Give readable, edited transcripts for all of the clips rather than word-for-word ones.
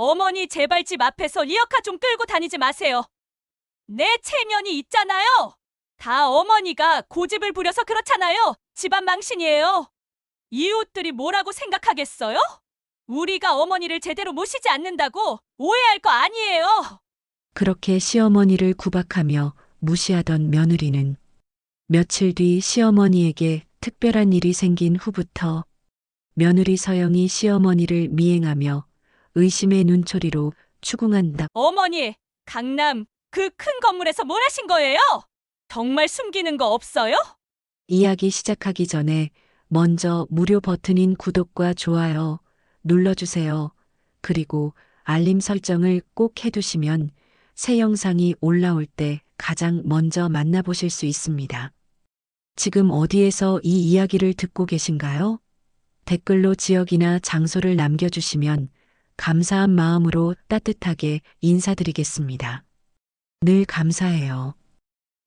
어머니 제발 집 앞에서 리어카 좀 끌고 다니지 마세요. 내 체면이 있잖아요. 다 어머니가 고집을 부려서 그렇잖아요. 집안 망신이에요. 이웃들이 뭐라고 생각하겠어요? 우리가 어머니를 제대로 모시지 않는다고 오해할 거 아니에요. 그렇게 시어머니를 구박하며 무시하던 며느리는 며칠 뒤 시어머니에게 특별한 일이 생긴 후부터 며느리 서영이 시어머니를 미행하며 의심의 눈초리로 추궁한다. 어머니, 강남 그 큰 건물에서 뭘 하신 거예요? 정말 숨기는 거 없어요? 이야기 시작하기 전에 먼저 무료 버튼인 구독과 좋아요 눌러주세요. 그리고 알림 설정을 꼭 해두시면 새 영상이 올라올 때 가장 먼저 만나보실 수 있습니다. 지금 어디에서 이 이야기를 듣고 계신가요? 댓글로 지역이나 장소를 남겨주시면 감사한 마음으로 따뜻하게 인사드리겠습니다. 늘 감사해요.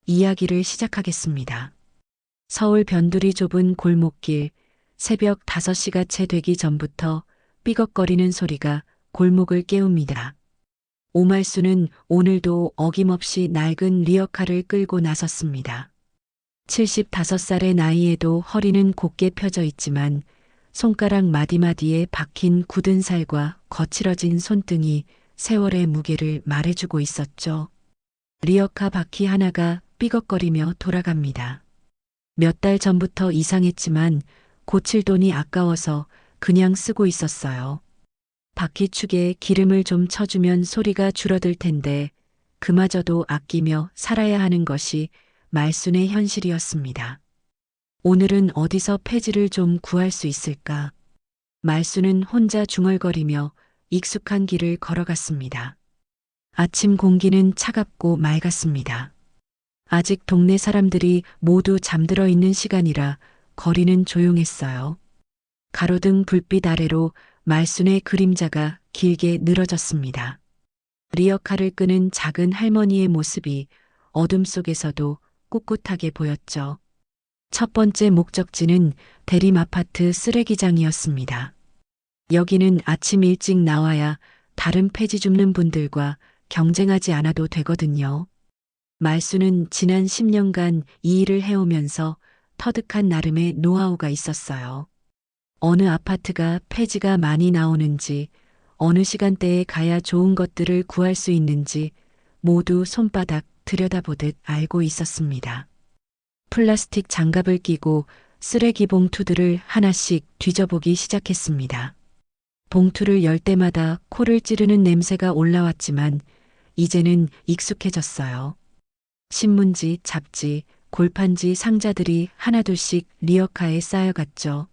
이야기를 시작하겠습니다. 서울 변두리 좁은 골목길, 새벽 5시가 채 되기 전부터 삐걱거리는 소리가 골목을 깨웁니다. 오말수는 오늘도 어김없이 낡은 리어카를 끌고 나섰습니다. 75살의 나이에도 허리는 곧게 펴져 있지만 손가락 마디마디에 박힌 굳은 살과 거칠어진 손등이 세월의 무게를 말해주고 있었죠. 리어카 바퀴 하나가 삐걱거리며 돌아갑니다. 몇 달 전부터 이상했지만 고칠 돈이 아까워서 그냥 쓰고 있었어요. 바퀴축에 기름을 좀 쳐주면 소리가 줄어들 텐데 그마저도 아끼며 살아야 하는 것이 말순의 현실이었습니다. 오늘은 어디서 폐지를 좀 구할 수 있을까? 말순은 혼자 중얼거리며 익숙한 길을 걸어갔습니다. 아침 공기는 차갑고 맑았습니다. 아직 동네 사람들이 모두 잠들어 있는 시간이라 거리는 조용했어요. 가로등 불빛 아래로 말순의 그림자가 길게 늘어졌습니다. 리어카를 끄는 작은 할머니의 모습이 어둠 속에서도 꿋꿋하게 보였죠. 첫 번째 목적지는 대림 아파트 쓰레기장이었습니다. 여기는 아침 일찍 나와야 다른 폐지 줍는 분들과 경쟁하지 않아도 되거든요. 말순은 지난 10년간 이 일을 해오면서 터득한 나름의 노하우가 있었어요. 어느 아파트가 폐지가 많이 나오는지, 어느 시간대에 가야 좋은 것들을 구할 수 있는지 모두 손바닥 들여다보듯 알고 있었습니다. 플라스틱 장갑을 끼고 쓰레기 봉투들을 하나씩 뒤져보기 시작했습니다. 봉투를 열 때마다 코를 찌르는 냄새가 올라왔지만 이제는 익숙해졌어요. 신문지, 잡지, 골판지 상자들이 하나둘씩 리어카에 쌓여갔죠.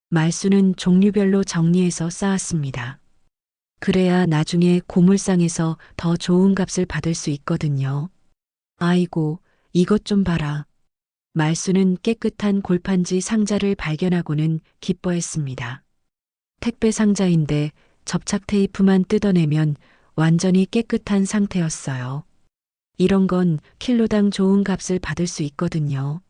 말수는 종류별로 정리해서 쌓았습니다. 그래야 나중에 고물상에서 더 좋은 값을 받을 수 있거든요. 아이고, 이것 좀 봐라. 말수는 깨끗한 골판지 상자를 발견하고는 기뻐했습니다. 택배 상자인데 접착 테이프만 뜯어내면 완전히 깨끗한 상태였어요. 이런 건 킬로당 좋은 값을 받을 수 있거든요.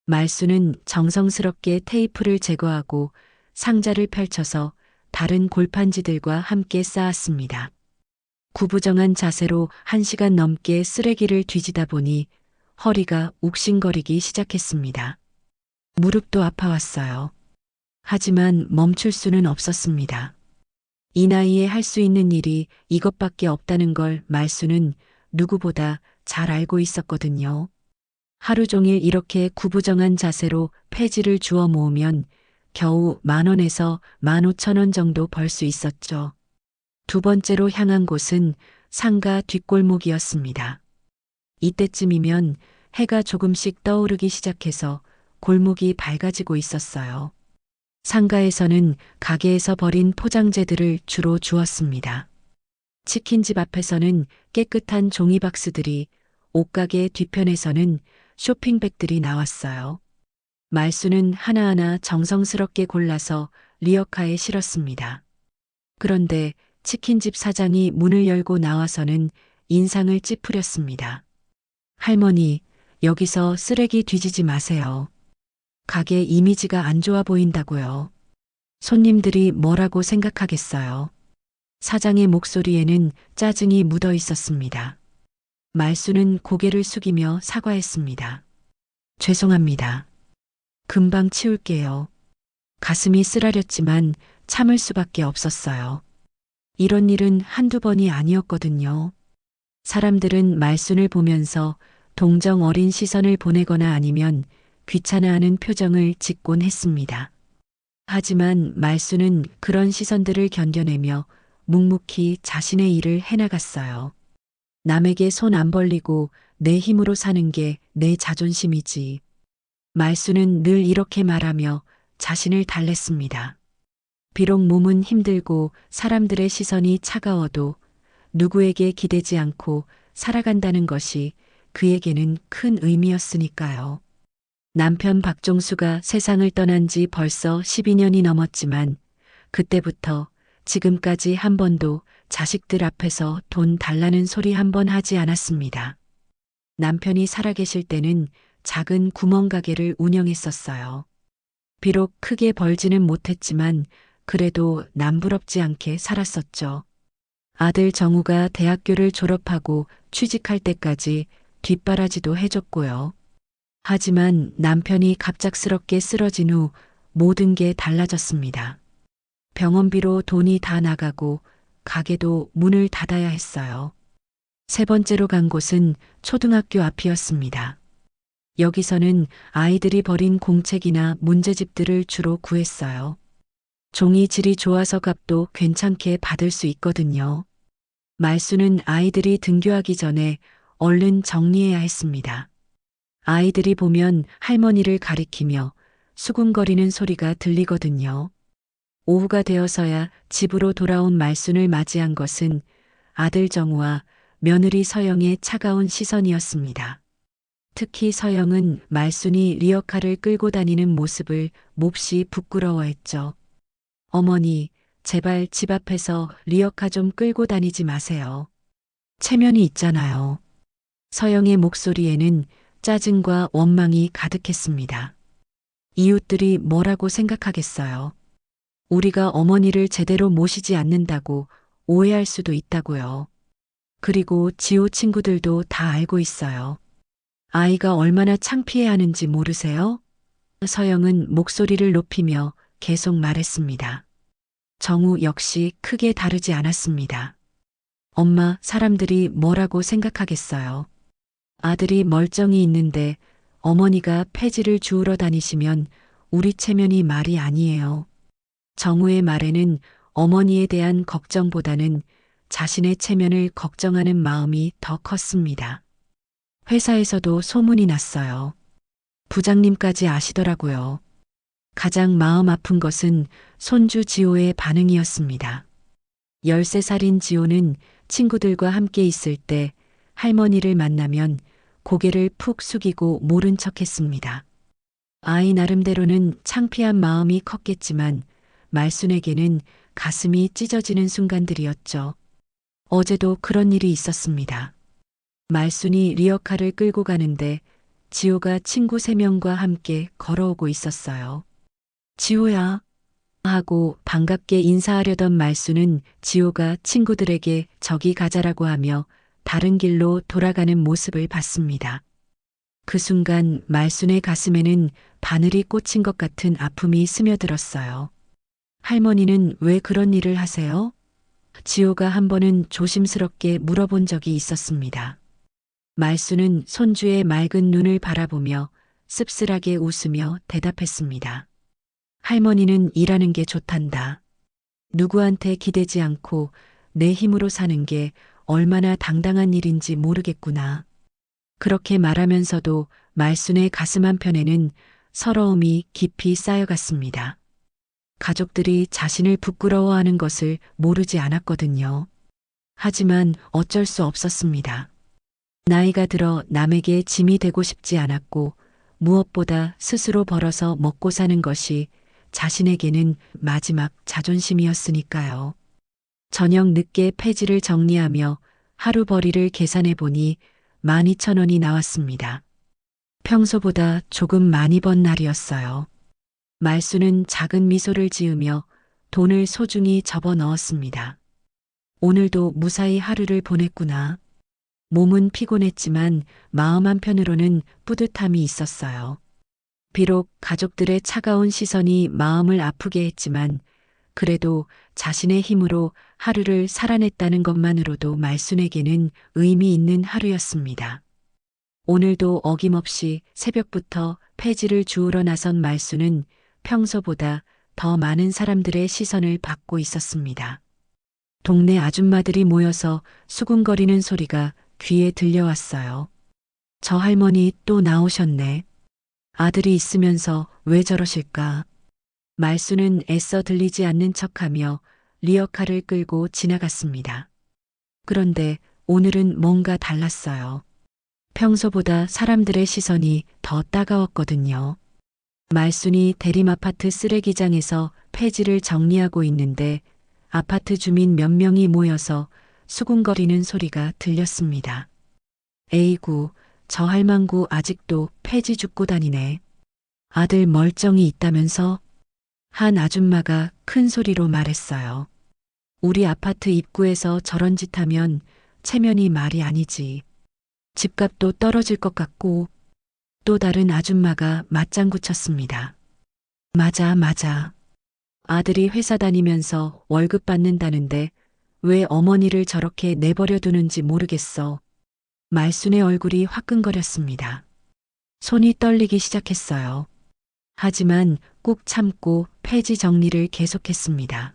말수는 정성스럽게 테이프를 제거하고 상자를 펼쳐서 다른 골판지들과 함께 쌓았습니다. 구부정한 자세로 1시간 넘게 쓰레기를 뒤지다 보니 허리가 욱신거리기 시작했습니다. 무릎도 아파왔어요. 하지만 멈출 수는 없었습니다. 이 나이에 할 수 있는 일이 이것밖에 없다는 걸 말수는 누구보다 잘 알고 있었거든요. 하루 종일 이렇게 구부정한 자세로 폐지를 주워 모으면 겨우 10,000원에서 15,000원 정도 벌 수 있었죠. 두 번째로 향한 곳은 상가 뒷골목이었습니다. 이때쯤이면 해가 조금씩 떠오르기 시작해서 골목이 밝아지고 있었어요. 상가에서는 가게에서 버린 포장재들을 주로 주었습니다. 치킨집 앞에서는 깨끗한 종이박스들이, 옷가게 뒤편에서는 쇼핑백들이 나왔어요. 말수는 하나하나 정성스럽게 골라서 리어카에 실었습니다. 그런데 치킨집 사장이 문을 열고 나와서는 인상을 찌푸렸습니다. 할머니, 여기서 쓰레기 뒤지지 마세요. 가게 이미지가 안 좋아 보인다고요. 손님들이 뭐라고 생각하겠어요. 사장의 목소리에는 짜증이 묻어 있었습니다. 말수는 고개를 숙이며 사과했습니다. 죄송합니다. 금방 치울게요. 가슴이 쓰라렸지만 참을 수밖에 없었어요. 이런 일은 한두 번이 아니었거든요. 사람들은 말순을 보면서 동정 어린 시선을 보내거나 아니면 귀찮아하는 표정을 짓곤 했습니다. 하지만 말순은 그런 시선들을 견뎌내며 묵묵히 자신의 일을 해나갔어요. 남에게 손 안 벌리고 내 힘으로 사는 게 내 자존심이지. 말순은 늘 이렇게 말하며 자신을 달랬습니다. 비록 몸은 힘들고 사람들의 시선이 차가워도 누구에게 기대지 않고 살아간다는 것이 그에게는 큰 의미였으니까요. 남편 박종수가 세상을 떠난 지 벌써 12년이 넘었지만 그때부터 지금까지 한 번도 자식들 앞에서 돈 달라는 소리 한 번 하지 않았습니다. 남편이 살아계실 때는 작은 구멍가게를 운영했었어요. 비록 크게 벌지는 못했지만 그래도 남부럽지 않게 살았었죠. 아들 정우가 대학교를 졸업하고 취직할 때까지 뒷바라지도 해줬고요. 하지만 남편이 갑작스럽게 쓰러진 후 모든 게 달라졌습니다. 병원비로 돈이 다 나가고 가게도 문을 닫아야 했어요. 세 번째로 간 곳은 초등학교 앞이었습니다. 여기서는 아이들이 버린 공책이나 문제집들을 주로 구했어요. 종이 질이 좋아서 값도 괜찮게 받을 수 있거든요. 말수는 아이들이 등교하기 전에 얼른 정리해야 했습니다. 아이들이 보면 할머니를 가리키며 수군거리는 소리가 들리거든요. 오후가 되어서야 집으로 돌아온 말순을 맞이한 것은 아들 정우와 며느리 서영의 차가운 시선이었습니다. 특히 서영은 말순이 리어카를 끌고 다니는 모습을 몹시 부끄러워했죠. 어머니, 제발 집 앞에서 리어카 좀 끌고 다니지 마세요. 체면이 있잖아요. 서영의 목소리에는 짜증과 원망이 가득했습니다. 이웃들이 뭐라고 생각하겠어요? 우리가 어머니를 제대로 모시지 않는다고 오해할 수도 있다고요. 그리고 지호 친구들도 다 알고 있어요. 아이가 얼마나 창피해하는지 모르세요? 서영은 목소리를 높이며 계속 말했습니다. 정우 역시 크게 다르지 않았습니다. 엄마, 사람들이 뭐라고 생각하겠어요? 아들이 멀쩡히 있는데 어머니가 폐지를 주우러 다니시면 우리 체면이 말이 아니에요. 정우의 말에는 어머니에 대한 걱정보다는 자신의 체면을 걱정하는 마음이 더 컸습니다. 회사에서도 소문이 났어요. 부장님까지 아시더라고요. 가장 마음 아픈 것은 손주 지호의 반응이었습니다. 13살인 지호는 친구들과 함께 있을 때 할머니를 만나면 고개를 푹 숙이고 모른 척했습니다. 아이 나름대로는 창피한 마음이 컸겠지만 말순에게는 가슴이 찢어지는 순간들이었죠. 어제도 그런 일이 있었습니다. 말순이 리어카를 끌고 가는데 지호가 친구 3명과 함께 걸어오고 있었어요. 지호야 하고 반갑게 인사하려던 말순은 지호가 친구들에게 저기 가자라고 하며 다른 길로 돌아가는 모습을 봤습니다. 그 순간 말순의 가슴에는 바늘이 꽂힌 것 같은 아픔이 스며들었어요. 할머니는 왜 그런 일을 하세요? 지호가 한 번은 조심스럽게 물어본 적이 있었습니다. 말순은 손주의 맑은 눈을 바라보며 씁쓸하게 웃으며 대답했습니다. 할머니는 일하는 게 좋단다. 누구한테 기대지 않고 내 힘으로 사는 게 얼마나 당당한 일인지 모르겠구나. 그렇게 말하면서도 말순의 가슴 한편에는 서러움이 깊이 쌓여갔습니다. 가족들이 자신을 부끄러워하는 것을 모르지 않았거든요. 하지만 어쩔 수 없었습니다. 나이가 들어 남에게 짐이 되고 싶지 않았고 무엇보다 스스로 벌어서 먹고 사는 것이 자신에게는 마지막 자존심이었으니까요. 저녁 늦게 폐지를 정리하며 하루벌이를 계산해 보니 12,000원이 나왔습니다. 평소보다 조금 많이 번 날이었어요. 말수는 작은 미소를 지으며 돈을 소중히 접어 넣었습니다. 오늘도 무사히 하루를 보냈구나. 몸은 피곤했지만 마음 한편으로는 뿌듯함이 있었어요. 비록 가족들의 차가운 시선이 마음을 아프게 했지만 그래도 자신의 힘으로 하루를 살아냈다는 것만으로도 말순에게는 의미 있는 하루였습니다. 오늘도 어김없이 새벽부터 폐지를 주우러 나선 말순은 평소보다 더 많은 사람들의 시선을 받고 있었습니다. 동네 아줌마들이 모여서 수군거리는 소리가 귀에 들려왔어요. 저 할머니 또 나오셨네. 아들이 있으면서 왜 저러실까? 말수는 애써 들리지 않는 척하며 리어카를 끌고 지나갔습니다. 그런데 오늘은 뭔가 달랐어요. 평소보다 사람들의 시선이 더 따가웠거든요. 말순이 대림아파트 쓰레기장에서 폐지를 정리하고 있는데 아파트 주민 몇 명이 모여서 수군거리는 소리가 들렸습니다. 에이구, 저 할망구 아직도 폐지 줍고 다니네. 아들 멀쩡히 있다면서? 한 아줌마가 큰 소리로 말했어요. 우리 아파트 입구에서 저런 짓 하면 체면이 말이 아니지. 집값도 떨어질 것 같고. 또 다른 아줌마가 맞장구 쳤습니다. 맞아. 아들이 회사 다니면서 월급 받는다는데 왜 어머니를 저렇게 내버려 두는지 모르겠어. 말순의 얼굴이 화끈거렸습니다. 손이 떨리기 시작했어요. 하지만 꾹 참고 폐지 정리를 계속했습니다.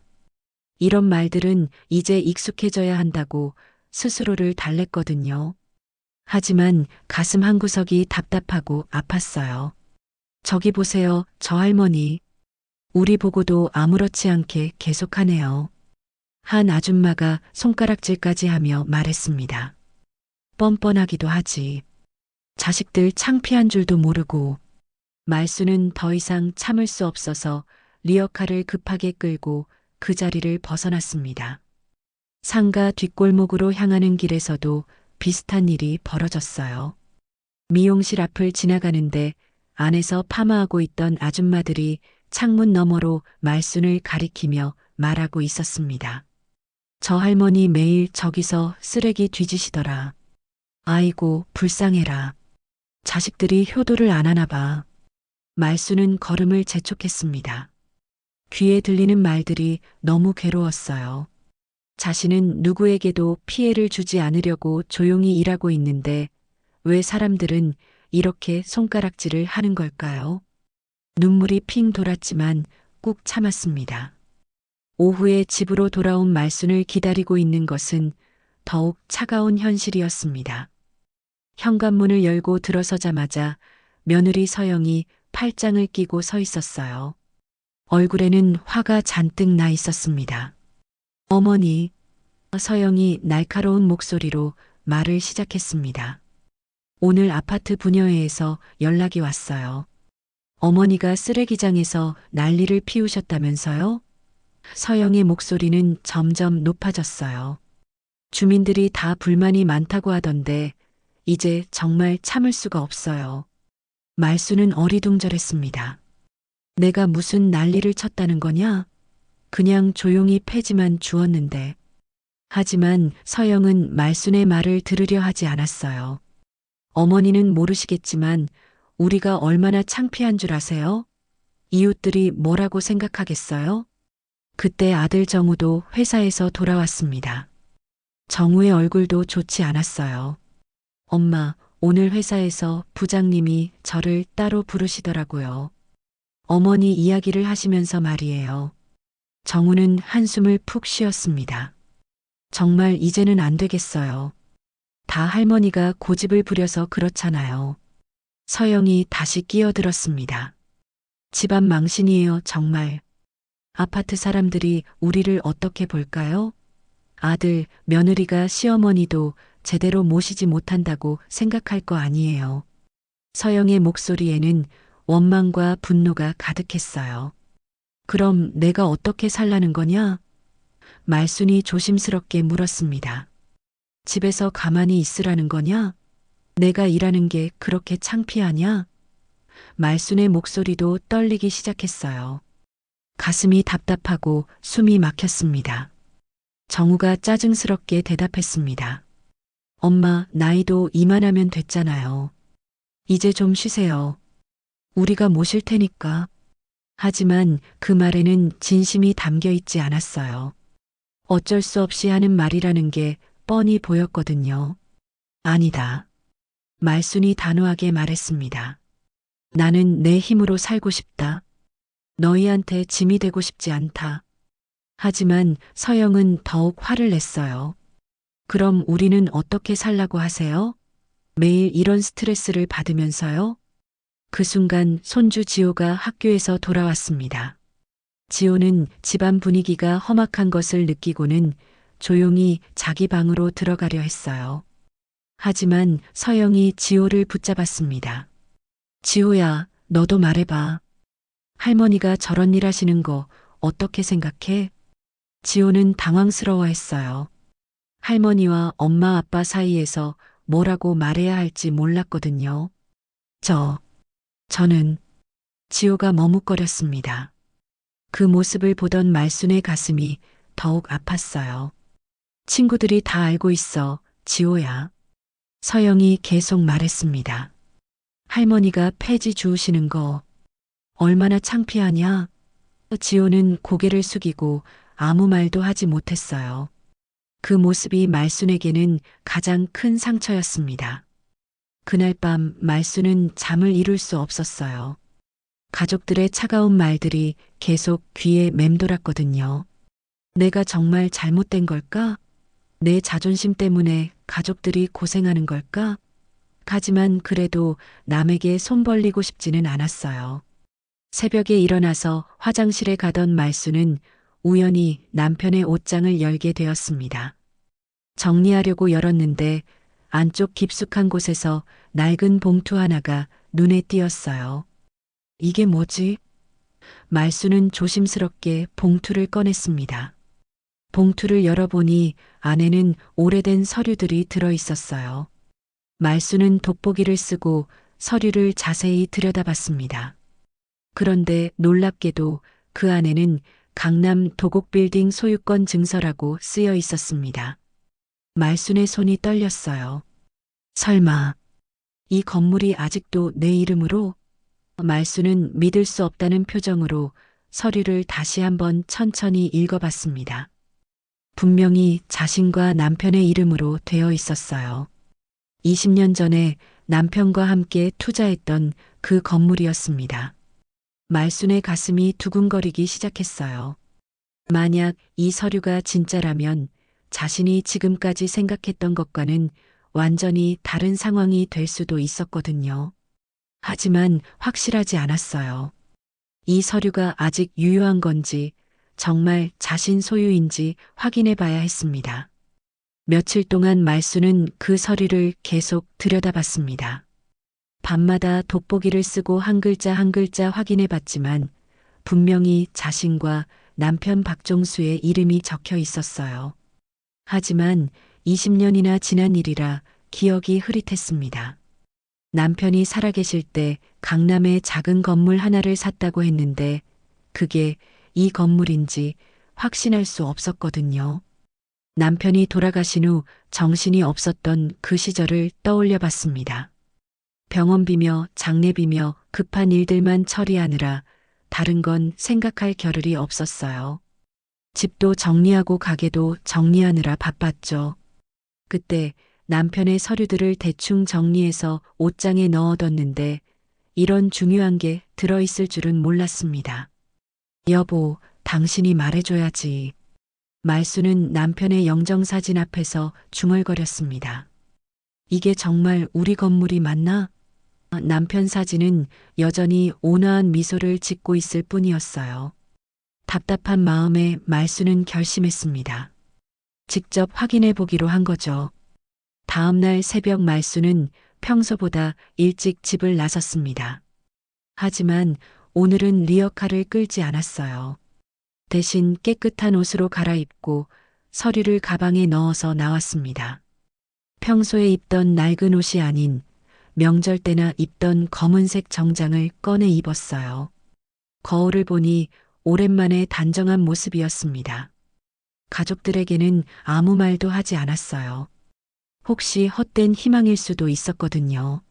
이런 말들은 이제 익숙해져야 한다고 스스로를 달랬거든요. 하지만 가슴 한구석이 답답하고 아팠어요. 저기 보세요, 저 할머니. 우리 보고도 아무렇지 않게 계속하네요. 한 아줌마가 손가락질까지 하며 말했습니다. 뻔뻔하기도 하지. 자식들 창피한 줄도 모르고. 말수는 더 이상 참을 수 없어서 리어카를 급하게 끌고 그 자리를 벗어났습니다. 상가 뒷골목으로 향하는 길에서도 비슷한 일이 벌어졌어요. 미용실 앞을 지나가는데 안에서 파마하고 있던 아줌마들이 창문 너머로 말순을 가리키며 말하고 있었습니다. 저 할머니 매일 저기서 쓰레기 뒤지시더라. 아이고, 불쌍해라. 자식들이 효도를 안 하나 봐. 말순은 걸음을 재촉했습니다. 귀에 들리는 말들이 너무 괴로웠어요. 자신은 누구에게도 피해를 주지 않으려고 조용히 일하고 있는데 왜 사람들은 이렇게 손가락질을 하는 걸까요? 눈물이 핑 돌았지만 꾹 참았습니다. 오후에 집으로 돌아온 말순을 기다리고 있는 것은 더욱 차가운 현실이었습니다. 현관문을 열고 들어서자마자 며느리 서영이 팔짱을 끼고 서 있었어요. 얼굴에는 화가 잔뜩 나 있었습니다. 어머니, 서영이 날카로운 목소리로 말을 시작했습니다. 오늘 아파트 분여회에서 연락이 왔어요. 어머니가 쓰레기장에서 난리를 피우셨다면서요? 서영의 목소리는 점점 높아졌어요. 주민들이 다 불만이 많다고 하던데 이제 정말 참을 수가 없어요. 말수는 어리둥절했습니다. 내가 무슨 난리를 쳤다는 거냐? 그냥 조용히 폐지만 주었는데. 하지만 서영은 말순의 말을 들으려 하지 않았어요. 어머니는 모르시겠지만 우리가 얼마나 창피한 줄 아세요? 이웃들이 뭐라고 생각하겠어요? 그때 아들 정우도 회사에서 돌아왔습니다. 정우의 얼굴도 좋지 않았어요. 엄마, 오늘 회사에서 부장님이 저를 따로 부르시더라고요. 어머니 이야기를 하시면서 말이에요. 정우는 한숨을 푹 쉬었습니다. 정말 이제는 안 되겠어요. 다 할머니가 고집을 부려서 그렇잖아요. 서영이 다시 끼어들었습니다. 집안 망신이에요, 정말. 아파트 사람들이 우리를 어떻게 볼까요? 아들, 며느리가 시어머니도 제대로 모시지 못한다고 생각할 거 아니에요. 서영의 목소리에는 원망과 분노가 가득했어요. 그럼 내가 어떻게 살라는 거냐? 말순이 조심스럽게 물었습니다. 집에서 가만히 있으라는 거냐? 내가 일하는 게 그렇게 창피하냐? 말순의 목소리도 떨리기 시작했어요. 가슴이 답답하고 숨이 막혔습니다. 정우가 짜증스럽게 대답했습니다. 엄마, 나이도 이만하면 됐잖아요. 이제 좀 쉬세요. 우리가 모실 테니까. 하지만 그 말에는 진심이 담겨 있지 않았어요. 어쩔 수 없이 하는 말이라는 게 뻔히 보였거든요. 아니다. 말순이 단호하게 말했습니다. 나는 내 힘으로 살고 싶다. 너희한테 짐이 되고 싶지 않다. 하지만 서영은 더욱 화를 냈어요. 그럼 우리는 어떻게 살라고 하세요? 매일 이런 스트레스를 받으면서요? 그 순간 손주 지호가 학교에서 돌아왔습니다. 지호는 집안 분위기가 험악한 것을 느끼고는 조용히 자기 방으로 들어가려 했어요. 하지만 서영이 지호를 붙잡았습니다. 지호야, 너도 말해봐. 할머니가 저런 일 하시는 거 어떻게 생각해? 지호는 당황스러워했어요. 할머니와 엄마 아빠 사이에서 뭐라고 말해야 할지 몰랐거든요. 저는 지호가 머뭇거렸습니다. 그 모습을 보던 말순의 가슴이 더욱 아팠어요. 친구들이 다 알고 있어, 지호야. 서영이 계속 말했습니다. 할머니가 폐지 주우시는 거 얼마나 창피하냐? 지호는 고개를 숙이고 아무 말도 하지 못했어요. 그 모습이 말순에게는 가장 큰 상처였습니다. 그날 밤 말순은 잠을 이룰 수 없었어요. 가족들의 차가운 말들이 계속 귀에 맴돌았거든요. 내가 정말 잘못된 걸까? 내 자존심 때문에 가족들이 고생하는 걸까? 하지만 그래도 남에게 손 벌리고 싶지는 않았어요. 새벽에 일어나서 화장실에 가던 말순은 우연히 남편의 옷장을 열게 되었습니다. 정리하려고 열었는데 안쪽 깊숙한 곳에서 낡은 봉투 하나가 눈에 띄었어요. 이게 뭐지? 말순은 조심스럽게 봉투를 꺼냈습니다. 봉투를 열어보니 안에는 오래된 서류들이 들어 있었어요. 말순은 돋보기를 쓰고 서류를 자세히 들여다봤습니다. 그런데 놀랍게도 그 안에는 강남 도곡빌딩 소유권 증서라고 쓰여 있었습니다. 말순의 손이 떨렸어요. 설마 이 건물이 아직도 내 이름으로? 말순은 믿을 수 없다는 표정으로 서류를 다시 한번 천천히 읽어봤습니다. 분명히 자신과 남편의 이름으로 되어 있었어요. 20년 전에 남편과 함께 투자했던 그 건물이었습니다. 말순의 가슴이 두근거리기 시작했어요. 만약 이 서류가 진짜라면 자신이 지금까지 생각했던 것과는 완전히 다른 상황이 될 수도 있었거든요. 하지만 확실하지 않았어요. 이 서류가 아직 유효한 건지 정말 자신 소유인지 확인해 봐야 했습니다. 며칠 동안 말순은 그 서류를 계속 들여다봤습니다. 밤마다 돋보기를 쓰고 한 글자 한 글자 확인해 봤지만 분명히 자신과 남편 박종수의 이름이 적혀 있었어요. 하지만 20년이나 지난 일이라 기억이 흐릿했습니다. 남편이 살아계실 때 강남에 작은 건물 하나를 샀다고 했는데 그게 이 건물인지 확신할 수 없었거든요. 남편이 돌아가신 후 정신이 없었던 그 시절을 떠올려 봤습니다. 병원비며 장례비며 급한 일들만 처리하느라 다른 건 생각할 겨를이 없었어요. 집도 정리하고 가게도 정리하느라 바빴죠. 그때 남편의 서류들을 대충 정리해서 옷장에 넣어뒀는데 이런 중요한 게 들어있을 줄은 몰랐습니다. 여보, 당신이 말해줘야지. 말순은 남편의 영정사진 앞에서 중얼거렸습니다. 이게 정말 우리 건물이 맞나? 남편 사진은 여전히 온화한 미소를 짓고 있을 뿐이었어요. 답답한 마음에 말순은 결심했습니다. 직접 확인해 보기로 한 거죠. 다음 날 새벽 말순은 평소보다 일찍 집을 나섰습니다. 하지만 오늘은 리어카를 끌지 않았어요. 대신 깨끗한 옷으로 갈아입고 서류를 가방에 넣어서 나왔습니다. 평소에 입던 낡은 옷이 아닌 명절 때나 입던 검은색 정장을 꺼내 입었어요. 거울을 보니 오랜만에 단정한 모습이었습니다. 가족들에게는 아무 말도 하지 않았어요. 혹시 헛된 희망일 수도 있었거든요.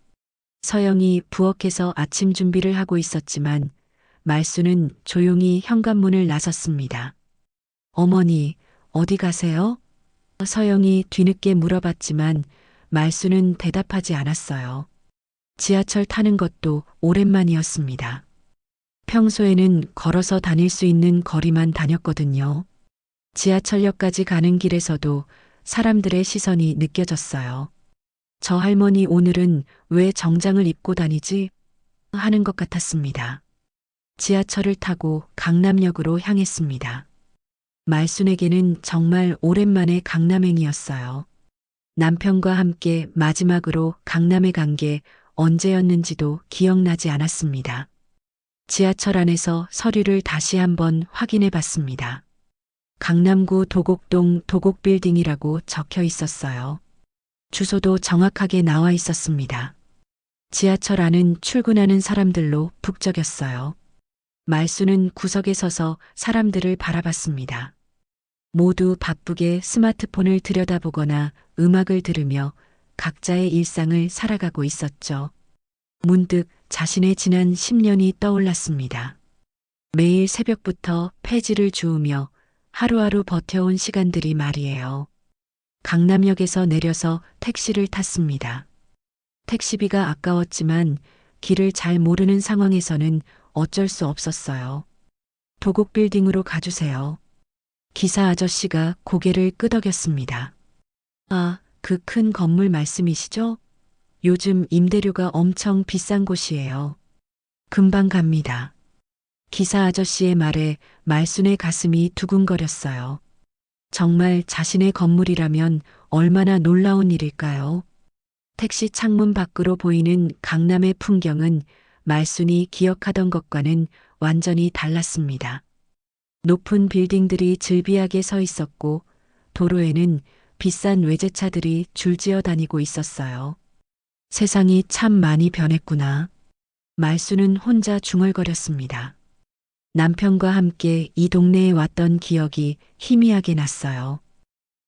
서영이 부엌에서 아침 준비를 하고 있었지만 말수는 조용히 현관문을 나섰습니다. 어머니, 어디 가세요? 서영이 뒤늦게 물어봤지만 말수는 대답하지 않았어요. 지하철 타는 것도 오랜만이었습니다. 평소에는 걸어서 다닐 수 있는 거리만 다녔거든요. 지하철역까지 가는 길에서도 사람들의 시선이 느껴졌어요. 저 할머니 오늘은 왜 정장을 입고 다니지? 하는 것 같았습니다. 지하철을 타고 강남역으로 향했습니다. 말순에게는 정말 오랜만에 강남행이었어요. 남편과 함께 마지막으로 강남에 간 게 언제였는지도 기억나지 않았습니다. 지하철 안에서 서류를 다시 한번 확인해 봤습니다. 강남구 도곡동 도곡빌딩이라고 적혀 있었어요. 주소도 정확하게 나와 있었습니다. 지하철 안은 출근하는 사람들로 북적였어요. 말수는 구석에 서서 사람들을 바라봤습니다. 모두 바쁘게 스마트폰을 들여다보거나 음악을 들으며 각자의 일상을 살아가고 있었죠. 문득 자신의 지난 10년이 떠올랐습니다. 매일 새벽부터 폐지를 주우며 하루하루 버텨온 시간들이 말이에요. 강남역에서 내려서 택시를 탔습니다. 택시비가 아까웠지만 길을 잘 모르는 상황에서는 어쩔 수 없었어요. 도곡빌딩으로 가주세요. 기사 아저씨가 고개를 끄덕였습니다. 아, 그 큰 건물 말씀이시죠? 요즘 임대료가 엄청 비싼 곳이에요. 금방 갑니다. 기사 아저씨의 말에 말순의 가슴이 두근거렸어요. 정말 자신의 건물이라면 얼마나 놀라운 일일까요? 택시 창문 밖으로 보이는 강남의 풍경은 말순이 기억하던 것과는 완전히 달랐습니다. 높은 빌딩들이 즐비하게 서 있었고 도로에는 비싼 외제차들이 줄지어 다니고 있었어요. 세상이 참 많이 변했구나. 말순은 혼자 중얼거렸습니다. 남편과 함께 이 동네에 왔던 기억이 희미하게 났어요.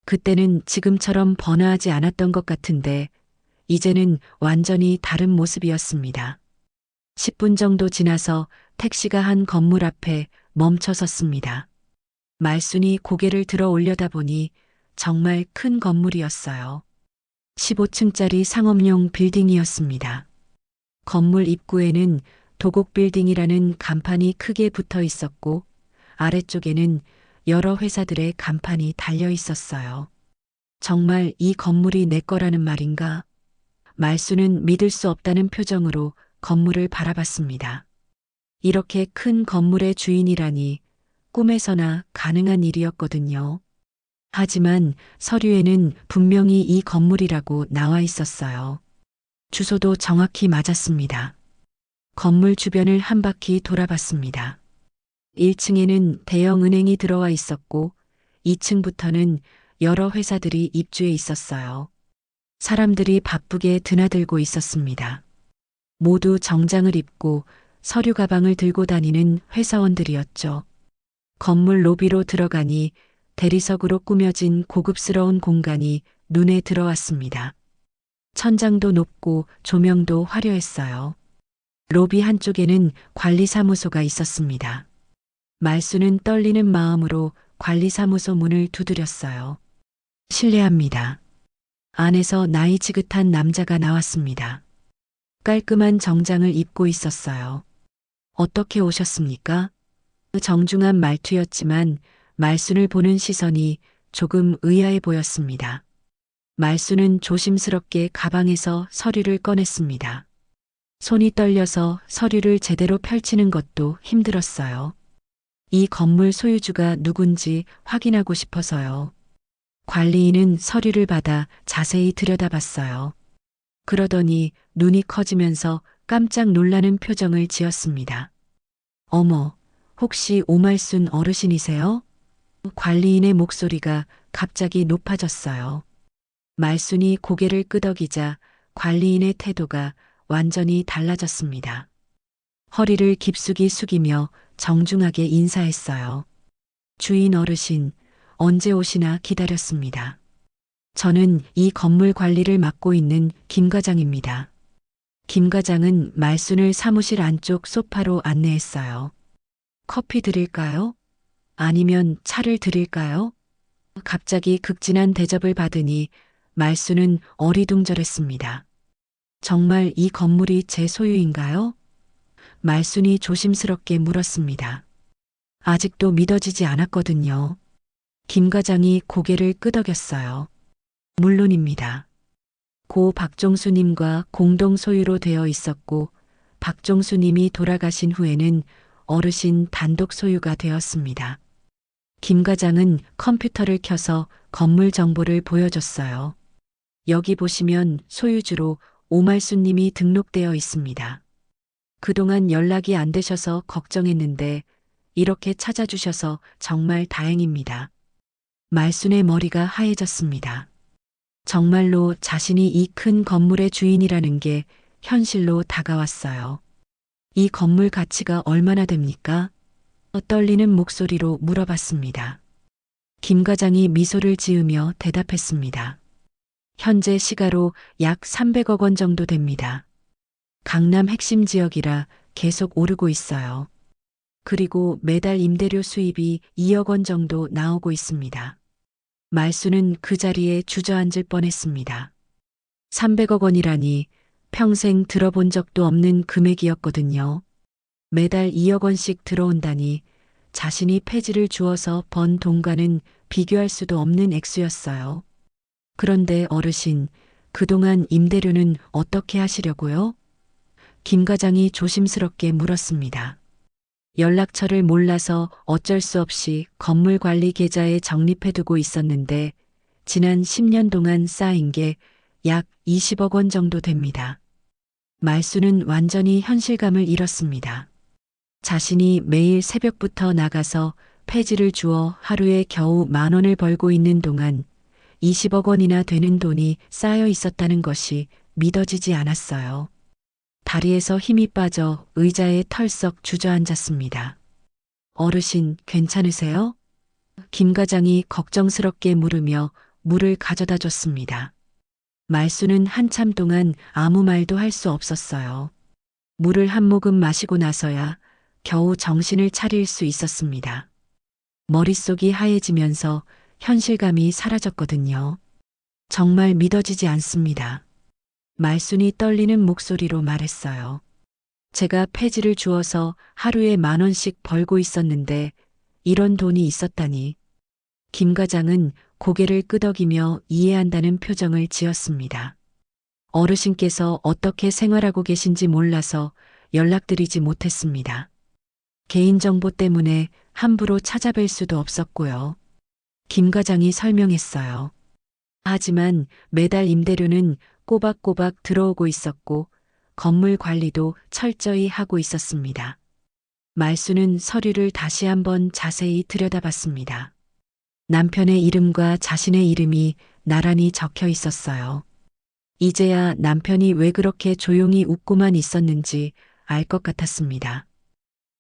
그때는 지금처럼 번화하지 않았던 것 같은데 이제는 완전히 다른 모습이었습니다. 10분 정도 지나서 택시가 한 건물 앞에 멈춰 섰습니다. 말순이 고개를 들어 올려다보니 정말 큰 건물이었어요. 15층짜리 상업용 빌딩이었습니다. 건물 입구에는 도곡빌딩이라는 간판이 크게 붙어 있었고 아래쪽에는 여러 회사들의 간판이 달려 있었어요. 정말 이 건물이 내 거라는 말인가? 말수는 믿을 수 없다는 표정으로 건물을 바라봤습니다. 이렇게 큰 건물의 주인이라니 꿈에서나 가능한 일이었거든요. 하지만 서류에는 분명히 이 건물이라고 나와 있었어요. 주소도 정확히 맞았습니다. 건물 주변을 한 바퀴 돌아봤습니다. 1층에는 대형 은행이 들어와 있었고 2층부터는 여러 회사들이 입주해 있었어요. 사람들이 바쁘게 드나들고 있었습니다. 모두 정장을 입고 서류 가방을 들고 다니는 회사원들이었죠. 건물 로비로 들어가니 대리석으로 꾸며진 고급스러운 공간이 눈에 들어왔습니다. 천장도 높고 조명도 화려했어요. 로비 한쪽에는 관리사무소가 있었습니다. 말수는 떨리는 마음으로 관리사무소 문을 두드렸어요. 실례합니다. 안에서 나이 지긋한 남자가 나왔습니다. 깔끔한 정장을 입고 있었어요. 어떻게 오셨습니까? 정중한 말투였지만 말순을 보는 시선이 조금 의아해 보였습니다. 말순은 조심스럽게 가방에서 서류를 꺼냈습니다. 손이 떨려서 서류를 제대로 펼치는 것도 힘들었어요. 이 건물 소유주가 누군지 확인하고 싶어서요. 관리인은 서류를 받아 자세히 들여다봤어요. 그러더니 눈이 커지면서 깜짝 놀라는 표정을 지었습니다. 어머, 혹시 오말순 어르신이세요? 관리인의 목소리가 갑자기 높아졌어요. 말순이 고개를 끄덕이자 관리인의 태도가 완전히 달라졌습니다. 허리를 깊숙이 숙이며 정중하게 인사했어요. 주인 어르신, 언제 오시나 기다렸습니다. 저는 이 건물 관리를 맡고 있는 김 과장입니다. 김 과장은 말순을 사무실 안쪽 소파로 안내했어요. 커피 드릴까요? 아니면 차를 드릴까요? 갑자기 극진한 대접을 받으니 말순은 어리둥절했습니다. 정말 이 건물이 제 소유인가요? 말순이 조심스럽게 물었습니다. 아직도 믿어지지 않았거든요. 김 과장이 고개를 끄덕였어요. 물론입니다. 고 박종수님과 공동 소유로 되어 있었고 박종수님이 돌아가신 후에는 어르신 단독 소유가 되었습니다. 김 과장은 컴퓨터를 켜서 건물 정보를 보여줬어요. 여기 보시면 소유주로 오말수님이 등록되어 있습니다. 그동안 연락이 안 되셔서 걱정했는데 이렇게 찾아주셔서 정말 다행입니다. 말순의 머리가 하얘졌습니다. 정말로 자신이 이 큰 건물의 주인이라는 게 현실로 다가왔어요. 이 건물 가치가 얼마나 됩니까? 떨리는 목소리로 물어봤습니다. 김 과장이 미소를 지으며 대답했습니다. 현재 시가로 약 300억 원 정도 됩니다. 강남 핵심 지역이라 계속 오르고 있어요. 그리고 매달 임대료 수입이 2억 원 정도 나오고 있습니다. 말순은 그 자리에 주저앉을 뻔했습니다. 300억 원이라니 평생 들어본 적도 없는 금액이었거든요. 매달 2억 원씩 들어온다니 자신이 폐지를 주어서 번 돈과는 비교할 수도 없는 액수였어요. 그런데 어르신, 그동안 임대료는 어떻게 하시려고요? 김 과장이 조심스럽게 물었습니다. 연락처를 몰라서 어쩔 수 없이 건물 관리 계좌에 적립해두고 있었는데 지난 10년 동안 쌓인 게 약 20억 원 정도 됩니다. 말순은 완전히 현실감을 잃었습니다. 자신이 매일 새벽부터 나가서 폐지를 주어 하루에 겨우 10,000원을 벌고 있는 동안 20억 원이나 되는 돈이 쌓여 있었다는 것이 믿어지지 않았어요. 다리에서 힘이 빠져 의자에 털썩 주저앉았습니다. 어르신, 괜찮으세요? 김 과장이 걱정스럽게 물으며 물을 가져다 줬습니다. 말순은 한참 동안 아무 말도 할 수 없었어요. 물을 한 모금 마시고 나서야 겨우 정신을 차릴 수 있었습니다. 머릿속이 하얘지면서 현실감이 사라졌거든요. 정말 믿어지지 않습니다. 말순이 떨리는 목소리로 말했어요. 제가 폐지를 주어서 하루에 10,000원씩 벌고 있었는데 이런 돈이 있었다니. 김 과장은 고개를 끄덕이며 이해한다는 표정을 지었습니다. 어르신께서 어떻게 생활하고 계신지 몰라서 연락드리지 못했습니다. 개인정보 때문에 함부로 찾아뵐 수도 없었고요. 김 과장이 설명했어요. 하지만 매달 임대료는 꼬박꼬박 들어오고 있었고 건물 관리도 철저히 하고 있었습니다. 말순은 서류를 다시 한번 자세히 들여다봤습니다. 남편의 이름과 자신의 이름이 나란히 적혀 있었어요. 이제야 남편이 왜 그렇게 조용히 웃고만 있었는지 알 것 같았습니다.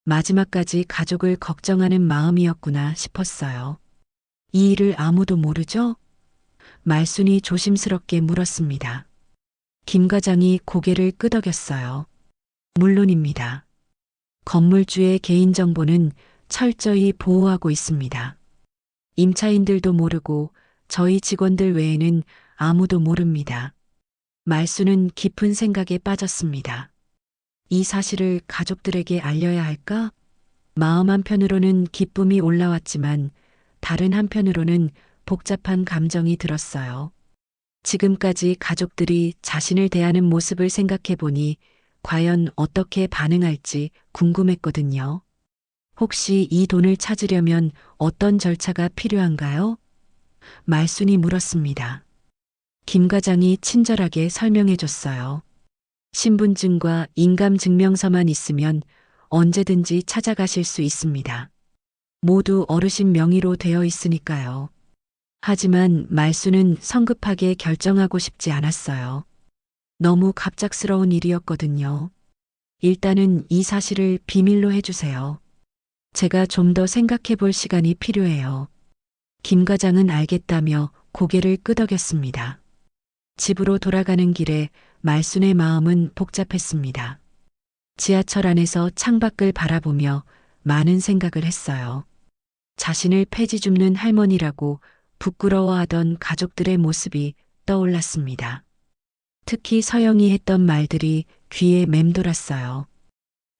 마지막까지 가족을 걱정하는 마음이었구나 싶었어요. 이 일을 아무도 모르죠? 말순이 조심스럽게 물었습니다. 김 과장이 고개를 끄덕였어요. 물론입니다. 건물주의 개인정보는 철저히 보호하고 있습니다. 임차인들도 모르고 저희 직원들 외에는 아무도 모릅니다. 말순은 깊은 생각에 빠졌습니다. 이 사실을 가족들에게 알려야 할까? 마음 한편으로는 기쁨이 올라왔지만 다른 한편으로는 복잡한 감정이 들었어요. 지금까지 가족들이 자신을 대하는 모습을 생각해 보니 과연 어떻게 반응할지 궁금했거든요. 혹시 이 돈을 찾으려면 어떤 절차가 필요한가요? 말순이 물었습니다. 김 과장이 친절하게 설명해 줬어요. 신분증과 인감증명서만 있으면 언제든지 찾아가실 수 있습니다. 모두 어르신 명의로 되어 있으니까요. 하지만 말순은 성급하게 결정하고 싶지 않았어요. 너무 갑작스러운 일이었거든요. 일단은 이 사실을 비밀로 해주세요. 제가 좀 더 생각해 볼 시간이 필요해요. 김 과장은 알겠다며 고개를 끄덕였습니다. 집으로 돌아가는 길에 말순의 마음은 복잡했습니다. 지하철 안에서 창밖을 바라보며 많은 생각을 했어요. 자신을 폐지 줍는 할머니라고 부끄러워하던 가족들의 모습이 떠올랐습니다. 특히 서영이 했던 말들이 귀에 맴돌았어요.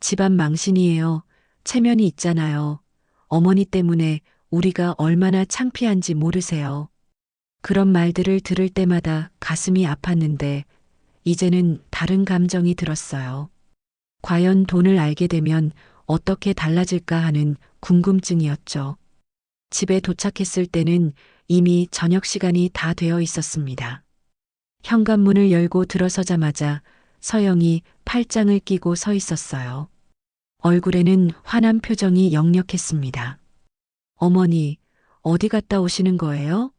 집안 망신이에요. 체면이 있잖아요. 어머니 때문에 우리가 얼마나 창피한지 모르세요. 그런 말들을 들을 때마다 가슴이 아팠는데 이제는 다른 감정이 들었어요. 과연 돈을 알게 되면 어떻게 달라질까 하는 궁금증이었죠. 집에 도착했을 때는 이미 저녁 시간이 다 되어 있었습니다. 현관문을 열고 들어서자마자 서영이 팔짱을 끼고 서 있었어요. 얼굴에는 화난 표정이 역력했습니다. 어머니, 어디 갔다 오시는 거예요?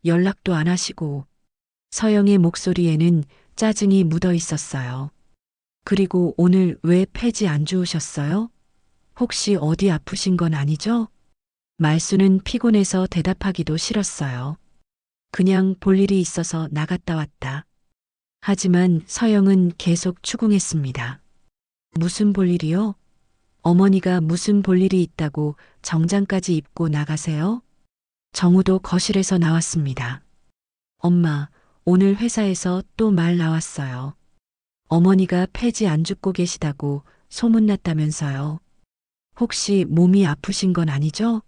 연락도 안 하시고. 서영의 목소리에는 짜증이 묻어 있었어요. 그리고 오늘 왜 폐지 안 주우셨어요? 혹시 어디 아프신 건 아니죠? 말수는 피곤해서 대답하기도 싫었어요. 그냥 볼 일이 있어서 나갔다 왔다. 하지만 서영은 계속 추궁했습니다. 무슨 볼 일이요? 어머니가 무슨 볼 일이 있다고 정장까지 입고 나가세요? 정우도 거실에서 나왔습니다. 엄마, 오늘 회사에서 또 말 나왔어요. 어머니가 폐지 안 줍고 계시다고 소문났다면서요. 혹시 몸이 아프신 건 아니죠?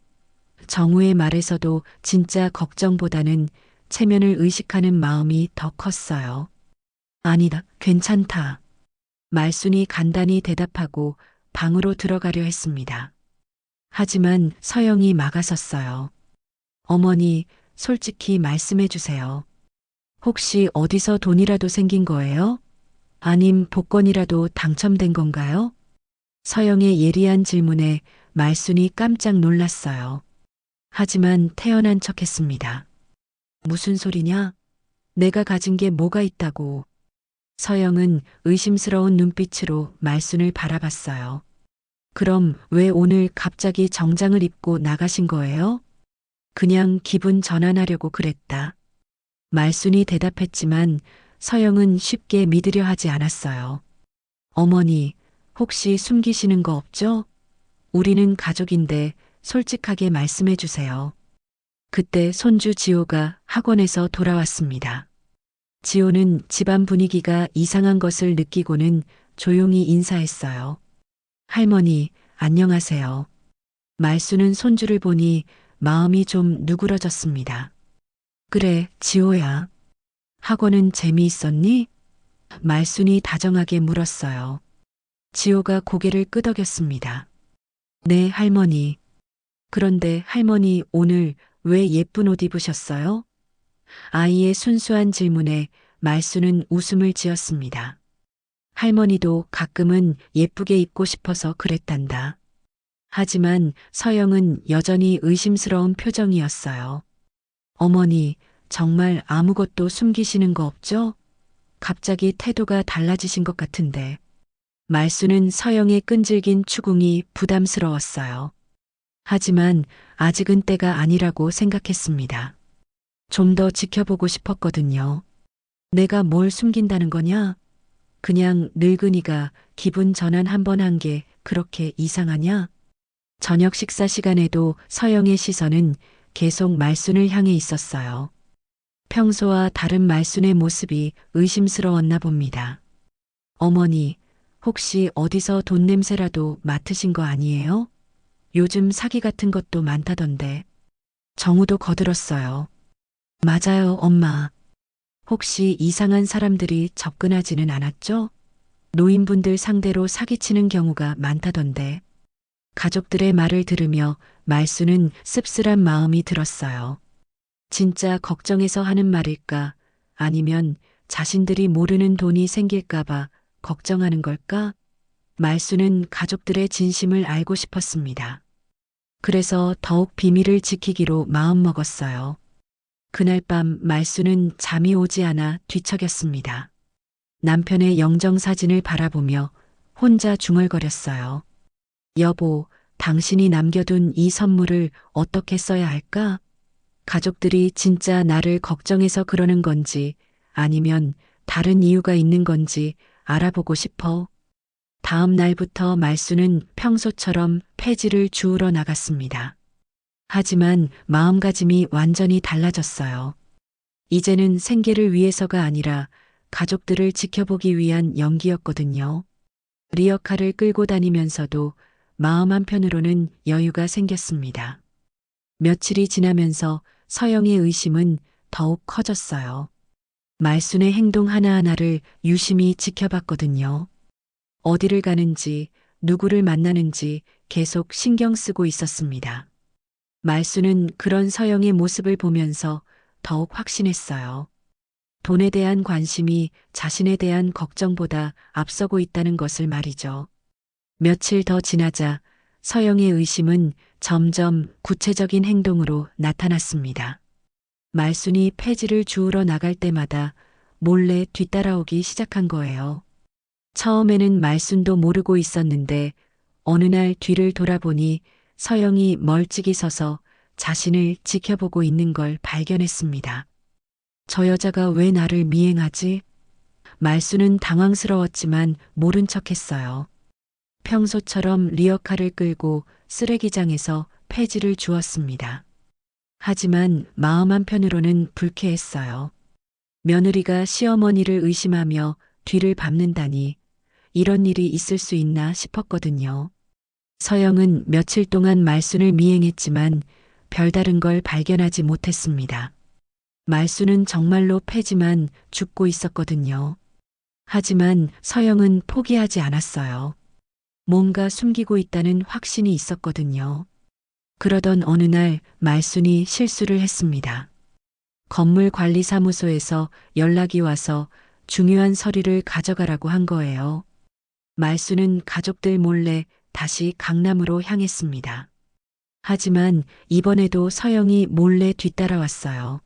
정우의 말에서도 진짜 걱정보다는 체면을 의식하는 마음이 더 컸어요. 아니다, 괜찮다. 말순이 간단히 대답하고 방으로 들어가려 했습니다. 하지만 서영이 막아섰어요. 어머니, 솔직히 말씀해 주세요. 혹시 어디서 돈이라도 생긴 거예요? 아님 복권이라도 당첨된 건가요? 서영의 예리한 질문에 말순이 깜짝 놀랐어요. 하지만 태연한 척했습니다. 무슨 소리냐? 내가 가진 게 뭐가 있다고. 서영은 의심스러운 눈빛으로 말순을 바라봤어요. 그럼 왜 오늘 갑자기 정장을 입고 나가신 거예요? 그냥 기분 전환하려고 그랬다. 말순이 대답했지만 서영은 쉽게 믿으려 하지 않았어요. 어머니, 혹시 숨기시는 거 없죠? 우리는 가족인데 솔직하게 말씀해 주세요. 그때 손주 지호가 학원에서 돌아왔습니다. 지호는 집안 분위기가 이상한 것을 느끼고는 조용히 인사했어요. 할머니, 안녕하세요. 말수는 손주를 보니 마음이 좀 누그러졌습니다. 그래, 지호야. 학원은 재미있었니? 말순이 다정하게 물었어요. 지호가 고개를 끄덕였습니다. 네, 할머니. 그런데 할머니 오늘 왜 예쁜 옷 입으셨어요? 아이의 순수한 질문에 말수는 웃음을 지었습니다. 할머니도 가끔은 예쁘게 입고 싶어서 그랬단다. 하지만 서영은 여전히 의심스러운 표정이었어요. 어머니, 정말 아무것도 숨기시는 거 없죠? 갑자기 태도가 달라지신 것 같은데. 말수는 서영의 끈질긴 추궁이 부담스러웠어요. 하지만 아직은 때가 아니라고 생각했습니다. 좀 더 지켜보고 싶었거든요. 내가 뭘 숨긴다는 거냐? 그냥 늙은이가 기분 전환 한 번 한 게 그렇게 이상하냐? 저녁 식사 시간에도 서영의 시선은 계속 말순을 향해 있었어요. 평소와 다른 말순의 모습이 의심스러웠나 봅니다. 어머니, 혹시 어디서 돈 냄새라도 맡으신 거 아니에요? 요즘 사기 같은 것도 많다던데. 정우도 거들었어요. 맞아요, 엄마. 혹시 이상한 사람들이 접근하지는 않았죠? 노인분들 상대로 사기치는 경우가 많다던데. 가족들의 말을 들으며 말수는 씁쓸한 마음이 들었어요. 진짜 걱정해서 하는 말일까? 아니면 자신들이 모르는 돈이 생길까봐 걱정하는 걸까? 말수는 가족들의 진심을 알고 싶었습니다. 그래서 더욱 비밀을 지키기로 마음먹었어요. 그날 밤 말수는 잠이 오지 않아 뒤척였습니다. 남편의 영정사진을 바라보며 혼자 중얼거렸어요. 여보, 당신이 남겨둔 이 선물을 어떻게 써야 할까? 가족들이 진짜 나를 걱정해서 그러는 건지 아니면 다른 이유가 있는 건지 알아보고 싶어. 다음 날부터 말수는 평소처럼 폐지를 주우러 나갔습니다. 하지만 마음가짐이 완전히 달라졌어요. 이제는 생계를 위해서가 아니라 가족들을 지켜보기 위한 연기였거든요. 리어카를 끌고 다니면서도 마음 한편으로는 여유가 생겼습니다. 며칠이 지나면서 서영의 의심은 더욱 커졌어요. 말순의 행동 하나하나를 유심히 지켜봤거든요. 어디를 가는지, 누구를 만나는지 계속 신경 쓰고 있었습니다. 말순은 그런 서영의 모습을 보면서 더욱 확신했어요. 돈에 대한 관심이 자신에 대한 걱정보다 앞서고 있다는 것을 말이죠. 며칠 더 지나자 서영의 의심은 점점 구체적인 행동으로 나타났습니다. 말순이 폐지를 주우러 나갈 때마다 몰래 뒤따라오기 시작한 거예요. 처음에는 말순도 모르고 있었는데 어느 날 뒤를 돌아보니 서영이 멀찍이 서서 자신을 지켜보고 있는 걸 발견했습니다. 저 여자가 왜 나를 미행하지? 말순은 당황스러웠지만 모른 척했어요. 평소처럼 리어카를 끌고 쓰레기장에서 폐지를 주었습니다. 하지만 마음 한편으로는 불쾌했어요. 며느리가 시어머니를 의심하며 뒤를 밟는다니 이런 일이 있을 수 있나 싶었거든요. 서영은 며칠 동안 말순을 미행했지만 별다른 걸 발견하지 못했습니다. 말순은 정말로 패지만 죽고 있었거든요. 하지만 서영은 포기하지 않았어요. 뭔가 숨기고 있다는 확신이 있었거든요. 그러던 어느 날 말순이 실수를 했습니다. 건물 관리사무소에서 연락이 와서 중요한 서류를 가져가라고 한 거예요. 말순은 가족들 몰래 다시 강남으로 향했습니다. 하지만 이번에도 서영이 몰래 뒤따라왔어요.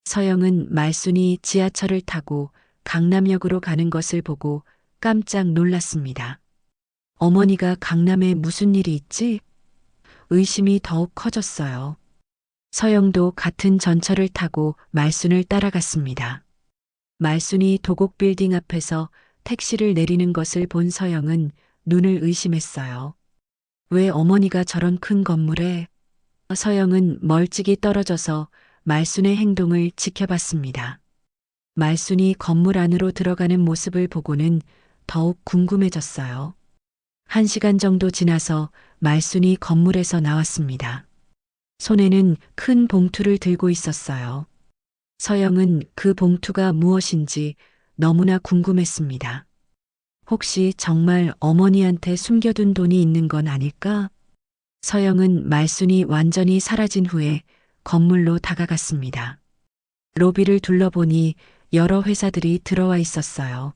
서영은 말순이 지하철을 타고 강남역으로 가는 것을 보고 깜짝 놀랐습니다. 어머니가 강남에 무슨 일이 있지? 의심이 더욱 커졌어요. 서영도 같은 전철을 타고 말순을 따라갔습니다. 말순이 도곡 빌딩 앞에서 택시를 내리는 것을 본 서영은 눈을 의심했어요. 왜 어머니가 저런 큰 건물에? 서영은 멀찍이 떨어져서 말순의 행동을 지켜봤습니다. 말순이 건물 안으로 들어가는 모습을 보고는 더욱 궁금해졌어요. 1시간 정도 지나서 말순이 건물에서 나왔습니다. 손에는 큰 봉투를 들고 있었어요. 서영은 그 봉투가 무엇인지 너무나 궁금했습니다. 혹시 정말 어머니한테 숨겨둔 돈이 있는 건 아닐까? 서영은 말순이 완전히 사라진 후에 건물로 다가갔습니다. 로비를 둘러보니 여러 회사들이 들어와 있었어요.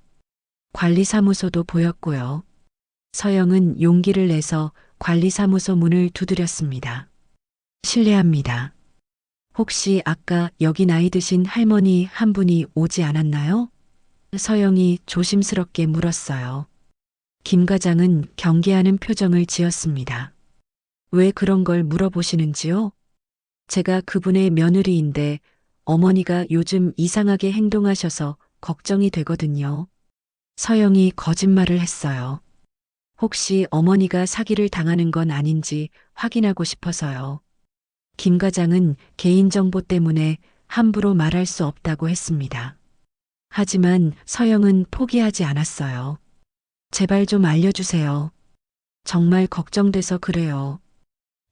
관리사무소도 보였고요. 서영은 용기를 내서 관리사무소 문을 두드렸습니다. 실례합니다. 혹시 아까 여기 나이 드신 할머니 한 분이 오지 않았나요? 서영이 조심스럽게 물었어요. 김 과장은 경계하는 표정을 지었습니다. 왜 그런 걸 물어보시는지요? 제가 그분의 며느리인데 어머니가 요즘 이상하게 행동하셔서 걱정이 되거든요. 서영이 거짓말을 했어요. 혹시 어머니가 사기를 당하는 건 아닌지 확인하고 싶어서요. 김 과장은 개인정보 때문에 함부로 말할 수 없다고 했습니다. 하지만 서영은 포기하지 않았어요. 제발 좀 알려주세요. 정말 걱정돼서 그래요.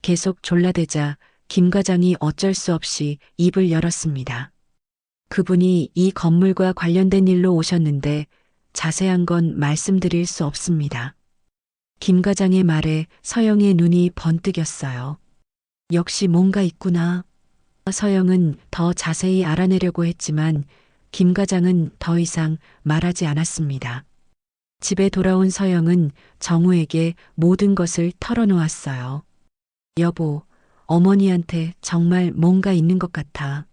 계속 졸라대자 김 과장이 어쩔 수 없이 입을 열었습니다. 그분이 이 건물과 관련된 일로 오셨는데 자세한 건 말씀드릴 수 없습니다. 김 과장의 말에 서영의 눈이 번뜩였어요. 역시 뭔가 있구나. 서영은 더 자세히 알아내려고 했지만 김 과장은 더 이상 말하지 않았습니다. 집에 돌아온 서영은 정우에게 모든 것을 털어놓았어요. 여보, 어머니한테 정말 뭔가 있는 것 같아.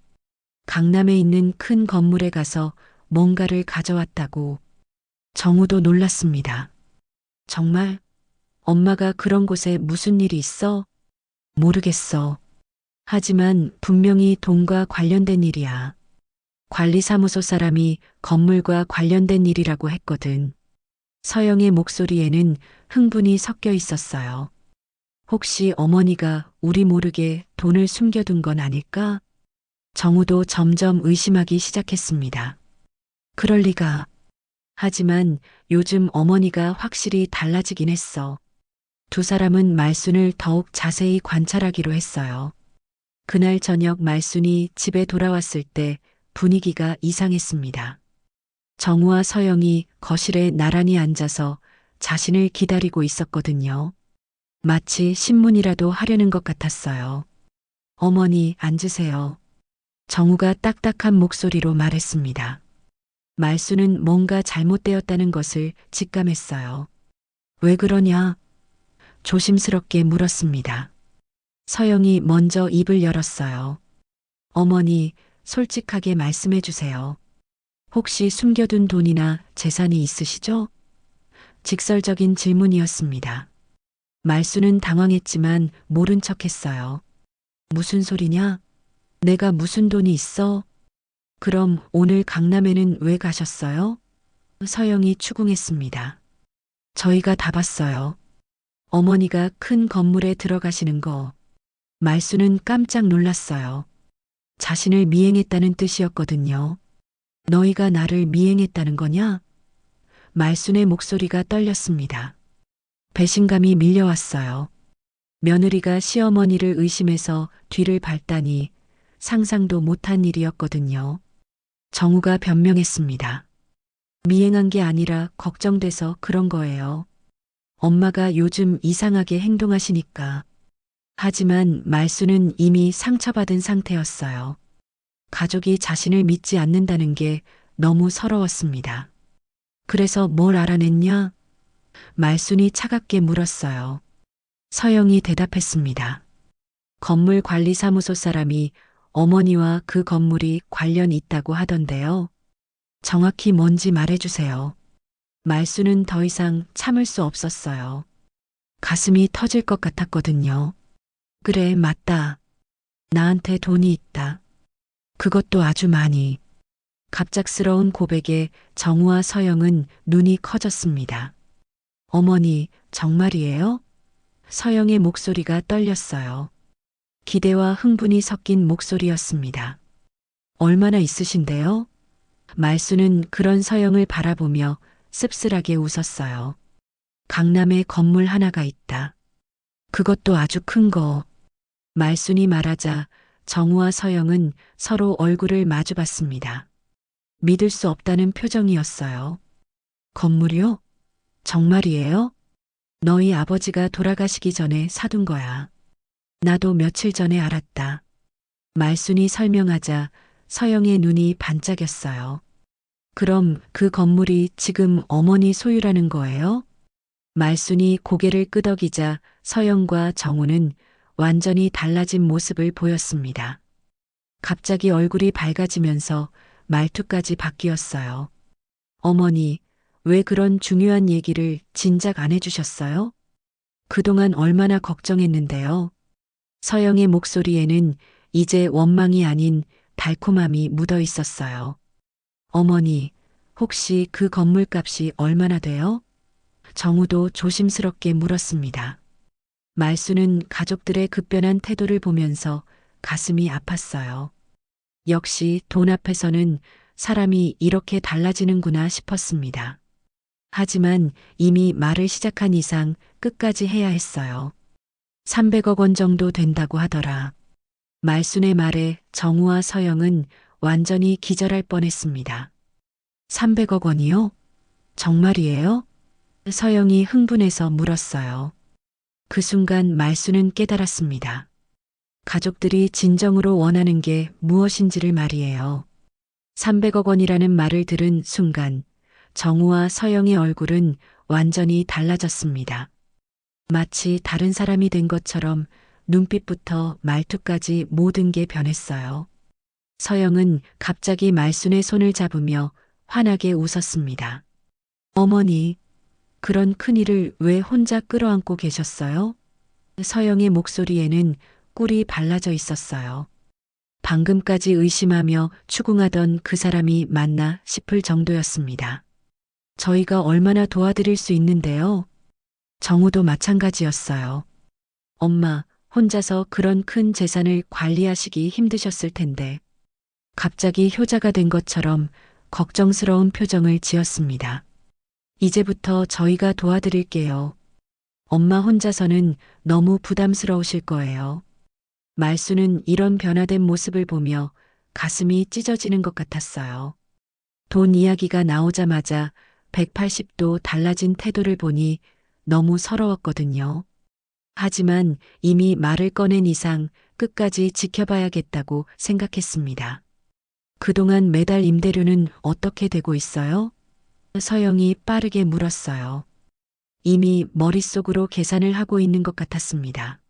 강남에 있는 큰 건물에 가서 뭔가를 가져왔다고. 정우도 놀랐습니다. 정말? 엄마가 그런 곳에 무슨 일이 있어? 모르겠어. 하지만 분명히 돈과 관련된 일이야. 관리사무소 사람이 건물과 관련된 일이라고 했거든. 서영의 목소리에는 흥분이 섞여 있었어요. 혹시 어머니가 우리 모르게 돈을 숨겨둔 건 아닐까? 정우도 점점 의심하기 시작했습니다. 그럴 리가. 하지만 요즘 어머니가 확실히 달라지긴 했어. 두 사람은 말순을 더욱 자세히 관찰하기로 했어요. 그날 저녁 말순이 집에 돌아왔을 때 분위기가 이상했습니다. 정우와 서영이 거실에 나란히 앉아서 자신을 기다리고 있었거든요. 마치 신문이라도 하려는 것 같았어요. 어머니, 앉으세요. 정우가 딱딱한 목소리로 말했습니다. 말수는 뭔가 잘못되었다는 것을 직감했어요. 왜 그러냐? 조심스럽게 물었습니다. 서영이 먼저 입을 열었어요. 어머니, 솔직하게 말씀해 주세요. 혹시 숨겨둔 돈이나 재산이 있으시죠? 직설적인 질문이었습니다. 말수는 당황했지만 모른 척 했어요. 무슨 소리냐? 내가 무슨 돈이 있어? 그럼 오늘 강남에는 왜 가셨어요? 서영이 추궁했습니다. 저희가 다 봤어요. 어머니가 큰 건물에 들어가시는 거. 말수는 깜짝 놀랐어요. 자신을 미행했다는 뜻이었거든요. 너희가 나를 미행했다는 거냐? 말순의 목소리가 떨렸습니다. 배신감이 밀려왔어요. 며느리가 시어머니를 의심해서 뒤를 밟다니 상상도 못한 일이었거든요. 정우가 변명했습니다. 미행한 게 아니라 걱정돼서 그런 거예요. 엄마가 요즘 이상하게 행동하시니까. 하지만 말수는 이미 상처받은 상태였어요. 가족이 자신을 믿지 않는다는 게 너무 서러웠습니다. 그래서 뭘 알아냈냐? 말순이 차갑게 물었어요. 서영이 대답했습니다. 건물 관리사무소 사람이 어머니와 그 건물이 관련 있다고 하던데요. 정확히 뭔지 말해주세요. 말수는 더 이상 참을 수 없었어요. 가슴이 터질 것 같았거든요. 그래, 맞다. 나한테 돈이 있다. 그것도 아주 많이. 갑작스러운 고백에 정우와 서영은 눈이 커졌습니다. 어머니, 정말이에요? 서영의 목소리가 떨렸어요. 기대와 흥분이 섞인 목소리였습니다. 얼마나 있으신데요? 말수는 그런 서영을 바라보며 씁쓸하게 웃었어요. 강남에 건물 하나가 있다. 그것도 아주 큰 거. 말순이 말하자 정우와 서영은 서로 얼굴을 마주봤습니다. 믿을 수 없다는 표정이었어요. 건물이요? 정말이에요? 너희 아버지가 돌아가시기 전에 사둔 거야. 나도 며칠 전에 알았다. 말순이 설명하자 서영의 눈이 반짝였어요. 그럼 그 건물이 지금 어머니 소유라는 거예요? 말순이 고개를 끄덕이자 서영과 정우는 완전히 달라진 모습을 보였습니다. 갑자기 얼굴이 밝아지면서 말투까지 바뀌었어요. 어머니, 왜 그런 중요한 얘기를 진작 안 해주셨어요? 그동안 얼마나 걱정했는데요. 서영의 목소리에는 이제 원망이 아닌 달콤함이 묻어 있었어요. 어머니, 혹시 그 건물값이 얼마나 돼요? 정우도 조심스럽게 물었습니다. 말수는 가족들의 급변한 태도를 보면서 가슴이 아팠어요. 역시 돈 앞에서는 사람이 이렇게 달라지는구나 싶었습니다. 하지만 이미 말을 시작한 이상 끝까지 해야 했어요. 300억 원 정도 된다고 하더라. 말순의 말에 정우와 서영은 완전히 기절할 뻔했습니다. 300억 원이요? 정말이에요? 서영이 흥분해서 물었어요. 그 순간 말순은 깨달았습니다. 가족들이 진정으로 원하는 게 무엇인지를 말이에요. 300억 원이라는 말을 들은 순간 정우와 서영의 얼굴은 완전히 달라졌습니다. 마치 다른 사람이 된 것처럼 눈빛부터 말투까지 모든 게 변했어요. 서영은 갑자기 말순의 손을 잡으며 환하게 웃었습니다. 어머니, 그런 큰일을 왜 혼자 끌어안고 계셨어요? 서영의 목소리에는 꿀이 발라져 있었어요. 방금까지 의심하며 추궁하던 그 사람이 맞나 싶을 정도였습니다. 저희가 얼마나 도와드릴 수 있는데요? 정우도 마찬가지였어요. 엄마, 혼자서 그런 큰 재산을 관리하시기 힘드셨을 텐데. 갑자기 효자가 된 것처럼 걱정스러운 표정을 지었습니다. 이제부터 저희가 도와드릴게요. 엄마 혼자서는 너무 부담스러우실 거예요. 말수는 이런 변화된 모습을 보며 가슴이 찢어지는 것 같았어요. 돈 이야기가 나오자마자 180도 달라진 태도를 보니 너무 서러웠거든요. 하지만 이미 말을 꺼낸 이상 끝까지 지켜봐야겠다고 생각했습니다. 그동안 매달 임대료는 어떻게 되고 있어요? 서영이 빠르게 물었어요. 이미 머릿속으로 계산을 하고 있는 것 같았습니다.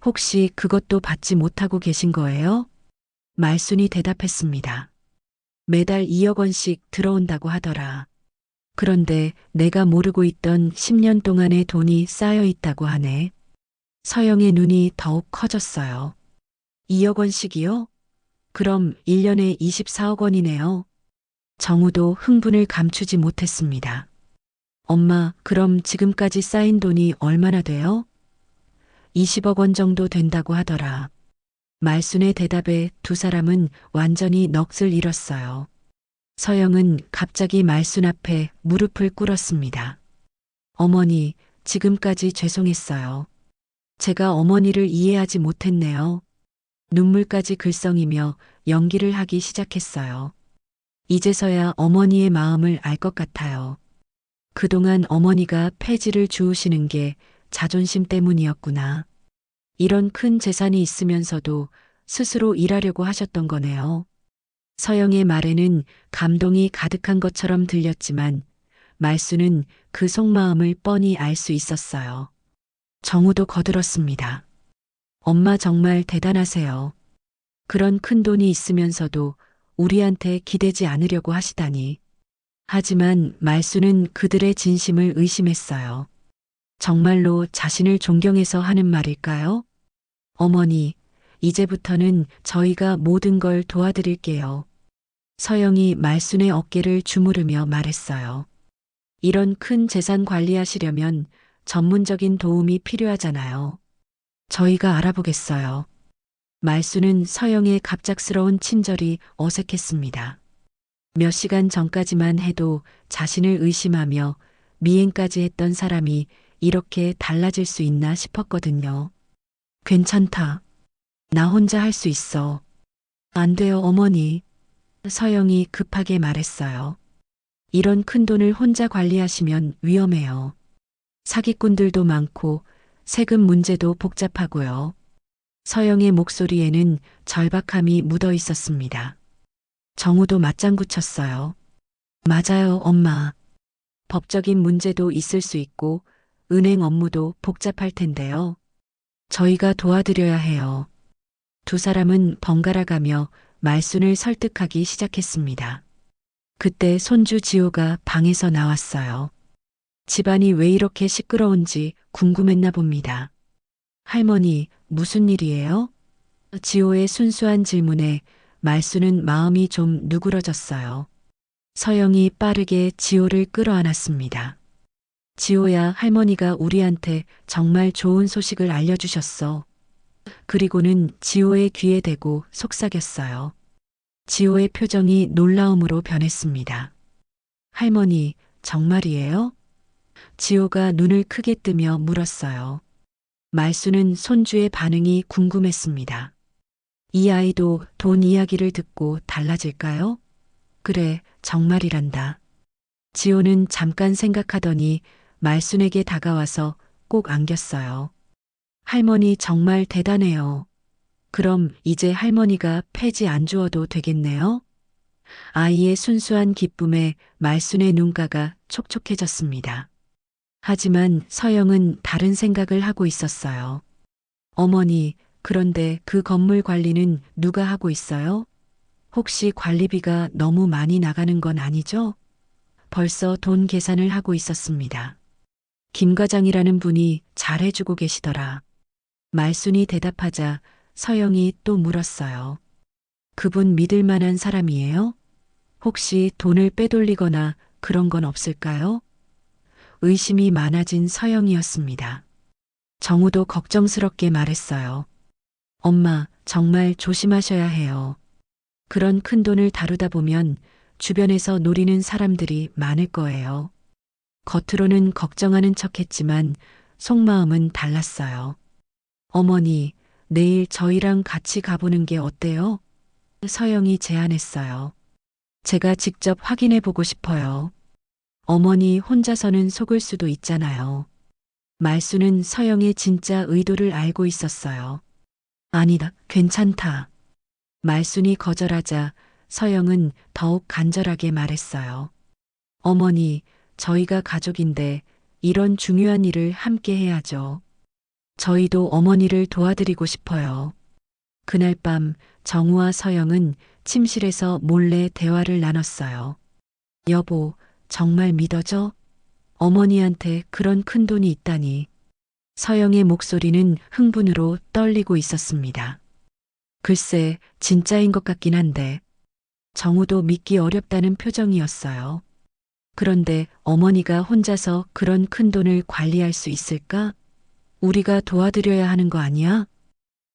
혹시 그것도 받지 못하고 계신 거예요? 말순이 대답했습니다. 매달 2억 원씩 들어온다고 하더라. 그런데 내가 모르고 있던 10년 동안의 돈이 쌓여 있다고 하네. 서영의 눈이 더욱 커졌어요. 2억 원씩이요? 그럼 1년에 24억 원이네요. 정우도 흥분을 감추지 못했습니다. 엄마, 그럼 지금까지 쌓인 돈이 얼마나 돼요? 20억 원 정도 된다고 하더라. 말순의 대답에 두 사람은 완전히 넋을 잃었어요. 서영은 갑자기 말순 앞에 무릎을 꿇었습니다. 어머니, 지금까지 죄송했어요. 제가 어머니를 이해하지 못했네요. 눈물까지 글썽이며 연기를 하기 시작했어요. 이제서야 어머니의 마음을 알 것 같아요. 그동안 어머니가 폐지를 주우시는 게 자존심 때문이었구나. 이런 큰 재산이 있으면서도 스스로 일하려고 하셨던 거네요. 서영의 말에는 감동이 가득한 것처럼 들렸지만 말수는 그 속마음을 뻔히 알 수 있었어요. 정우도 거들었습니다. 엄마 정말 대단하세요. 그런 큰 돈이 있으면서도 우리한테 기대지 않으려고 하시다니. 하지만 말수는 그들의 진심을 의심했어요. 정말로 자신을 존경해서 하는 말일까요? 어머니, 이제부터는 저희가 모든 걸 도와드릴게요. 서영이 말순의 어깨를 주무르며 말했어요. 이런 큰 재산 관리하시려면 전문적인 도움이 필요하잖아요. 저희가 알아보겠어요. 말순은 서영의 갑작스러운 친절이 어색했습니다. 몇 시간 전까지만 해도 자신을 의심하며 미행까지 했던 사람이 이렇게 달라질 수 있나 싶었거든요. 괜찮다. 나 혼자 할 수 있어. 안 돼요, 어머니. 서영이 급하게 말했어요. 이런 큰 돈을 혼자 관리하시면 위험해요. 사기꾼들도 많고 세금 문제도 복잡하고요. 서영의 목소리에는 절박함이 묻어 있었습니다. 정우도 맞장구 쳤어요. 맞아요, 엄마. 법적인 문제도 있을 수 있고 은행 업무도 복잡할 텐데요. 저희가 도와드려야 해요. 두 사람은 번갈아 가며 말순을 설득하기 시작했습니다. 그때 손주 지호가 방에서 나왔어요. 집안이 왜 이렇게 시끄러운지 궁금했나 봅니다. 할머니, 무슨 일이에요? 지호의 순수한 질문에 말순은 마음이 좀 누그러졌어요. 서영이 빠르게 지호를 끌어안았습니다. 지호야, 할머니가 우리한테 정말 좋은 소식을 알려주셨어. 그리고는 지호의 귀에 대고 속삭였어요. 지호의 표정이 놀라움으로 변했습니다. 할머니, 정말이에요? 지호가 눈을 크게 뜨며 물었어요. 말수는 손주의 반응이 궁금했습니다. 이 아이도 돈 이야기를 듣고 달라질까요? 그래, 정말이란다. 지호는 잠깐 생각하더니 말순에게 다가와서 꼭 안겼어요. 할머니 정말 대단해요. 그럼 이제 할머니가 폐지 안 주어도 되겠네요? 아이의 순수한 기쁨에 말순의 눈가가 촉촉해졌습니다. 하지만 서영은 다른 생각을 하고 있었어요. 어머니, 그런데 그 건물 관리는 누가 하고 있어요? 혹시 관리비가 너무 많이 나가는 건 아니죠? 벌써 돈 계산을 하고 있었습니다. 김 과장이라는 분이 잘해주고 계시더라. 말순이 대답하자 서영이 또 물었어요. 그분 믿을 만한 사람이에요? 혹시 돈을 빼돌리거나 그런 건 없을까요? 의심이 많아진 서영이었습니다. 정우도 걱정스럽게 말했어요. 엄마, 정말 조심하셔야 해요. 그런 큰 돈을 다루다 보면 주변에서 노리는 사람들이 많을 거예요. 겉으로는 걱정하는 척 했지만 속마음은 달랐어요. 어머니, 내일 저희랑 같이 가보는 게 어때요? 서영이 제안했어요. 제가 직접 확인해 보고 싶어요. 어머니 혼자서는 속을 수도 있잖아요. 말수는 서영의 진짜 의도를 알고 있었어요. 아니다, 괜찮다. 말순이 거절하자 서영은 더욱 간절하게 말했어요. 어머니, 저희가 가족인데 이런 중요한 일을 함께 해야죠. 저희도 어머니를 도와드리고 싶어요. 그날 밤 정우와 서영은 침실에서 몰래 대화를 나눴어요. 여보, 정말 믿어져? 어머니한테 그런 큰 돈이 있다니. 서영의 목소리는 흥분으로 떨리고 있었습니다. 글쎄, 진짜인 것 같긴 한데. 정우도 믿기 어렵다는 표정이었어요. 그런데 어머니가 혼자서 그런 큰 돈을 관리할 수 있을까? 우리가 도와드려야 하는 거 아니야?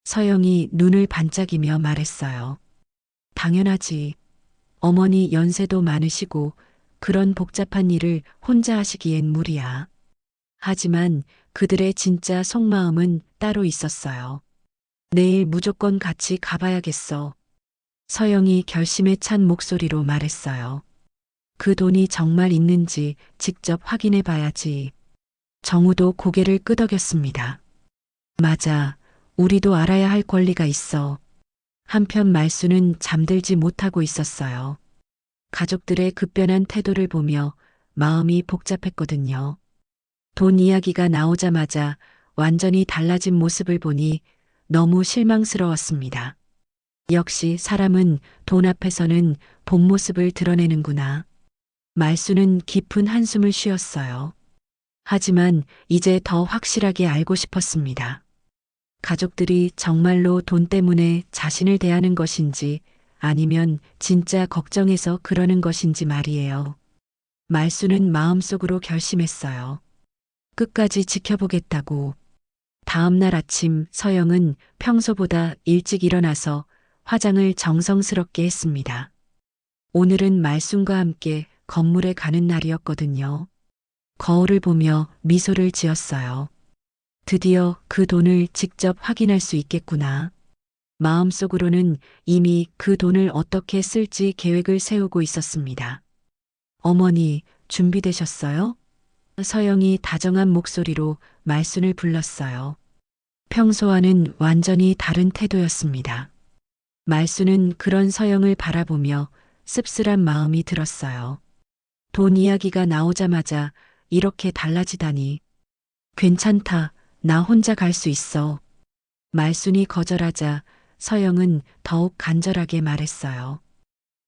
서영이 눈을 반짝이며 말했어요. 당연하지. 어머니 연세도 많으시고 그런 복잡한 일을 혼자 하시기엔 무리야. 하지만 그들의 진짜 속마음은 따로 있었어요. 내일 무조건 같이 가봐야겠어. 서영이 결심에 찬 목소리로 말했어요. 그 돈이 정말 있는지 직접 확인해 봐야지. 정우도 고개를 끄덕였습니다. 맞아. 우리도 알아야 할 권리가 있어. 한편 말수는 잠들지 못하고 있었어요. 가족들의 급변한 태도를 보며 마음이 복잡했거든요. 돈 이야기가 나오자마자 완전히 달라진 모습을 보니 너무 실망스러웠습니다. 역시 사람은 돈 앞에서는 본 모습을 드러내는구나. 말수는 깊은 한숨을 쉬었어요. 하지만 이제 더 확실하게 알고 싶었습니다. 가족들이 정말로 돈 때문에 자신을 대하는 것인지 아니면 진짜 걱정해서 그러는 것인지 말이에요. 말수는 마음속으로 결심했어요. 끝까지 지켜보겠다고. 다음 날 아침 서영은 평소보다 일찍 일어나서 화장을 정성스럽게 했습니다. 오늘은 말순과 함께 건물에 가는 날이었거든요. 거울을 보며 미소를 지었어요. 드디어 그 돈을 직접 확인할 수 있겠구나. 마음속으로는 이미 그 돈을 어떻게 쓸지 계획을 세우고 있었습니다. 어머니, 준비되셨어요? 서영이 다정한 목소리로 말순을 불렀어요. 평소와는 완전히 다른 태도였습니다. 말순은 그런 서영을 바라보며 씁쓸한 마음이 들었어요. 돈 이야기가 나오자마자 이렇게 달라지다니. 괜찮다. 나 혼자 갈 수 있어. 말순이 거절하자 서영은 더욱 간절하게 말했어요.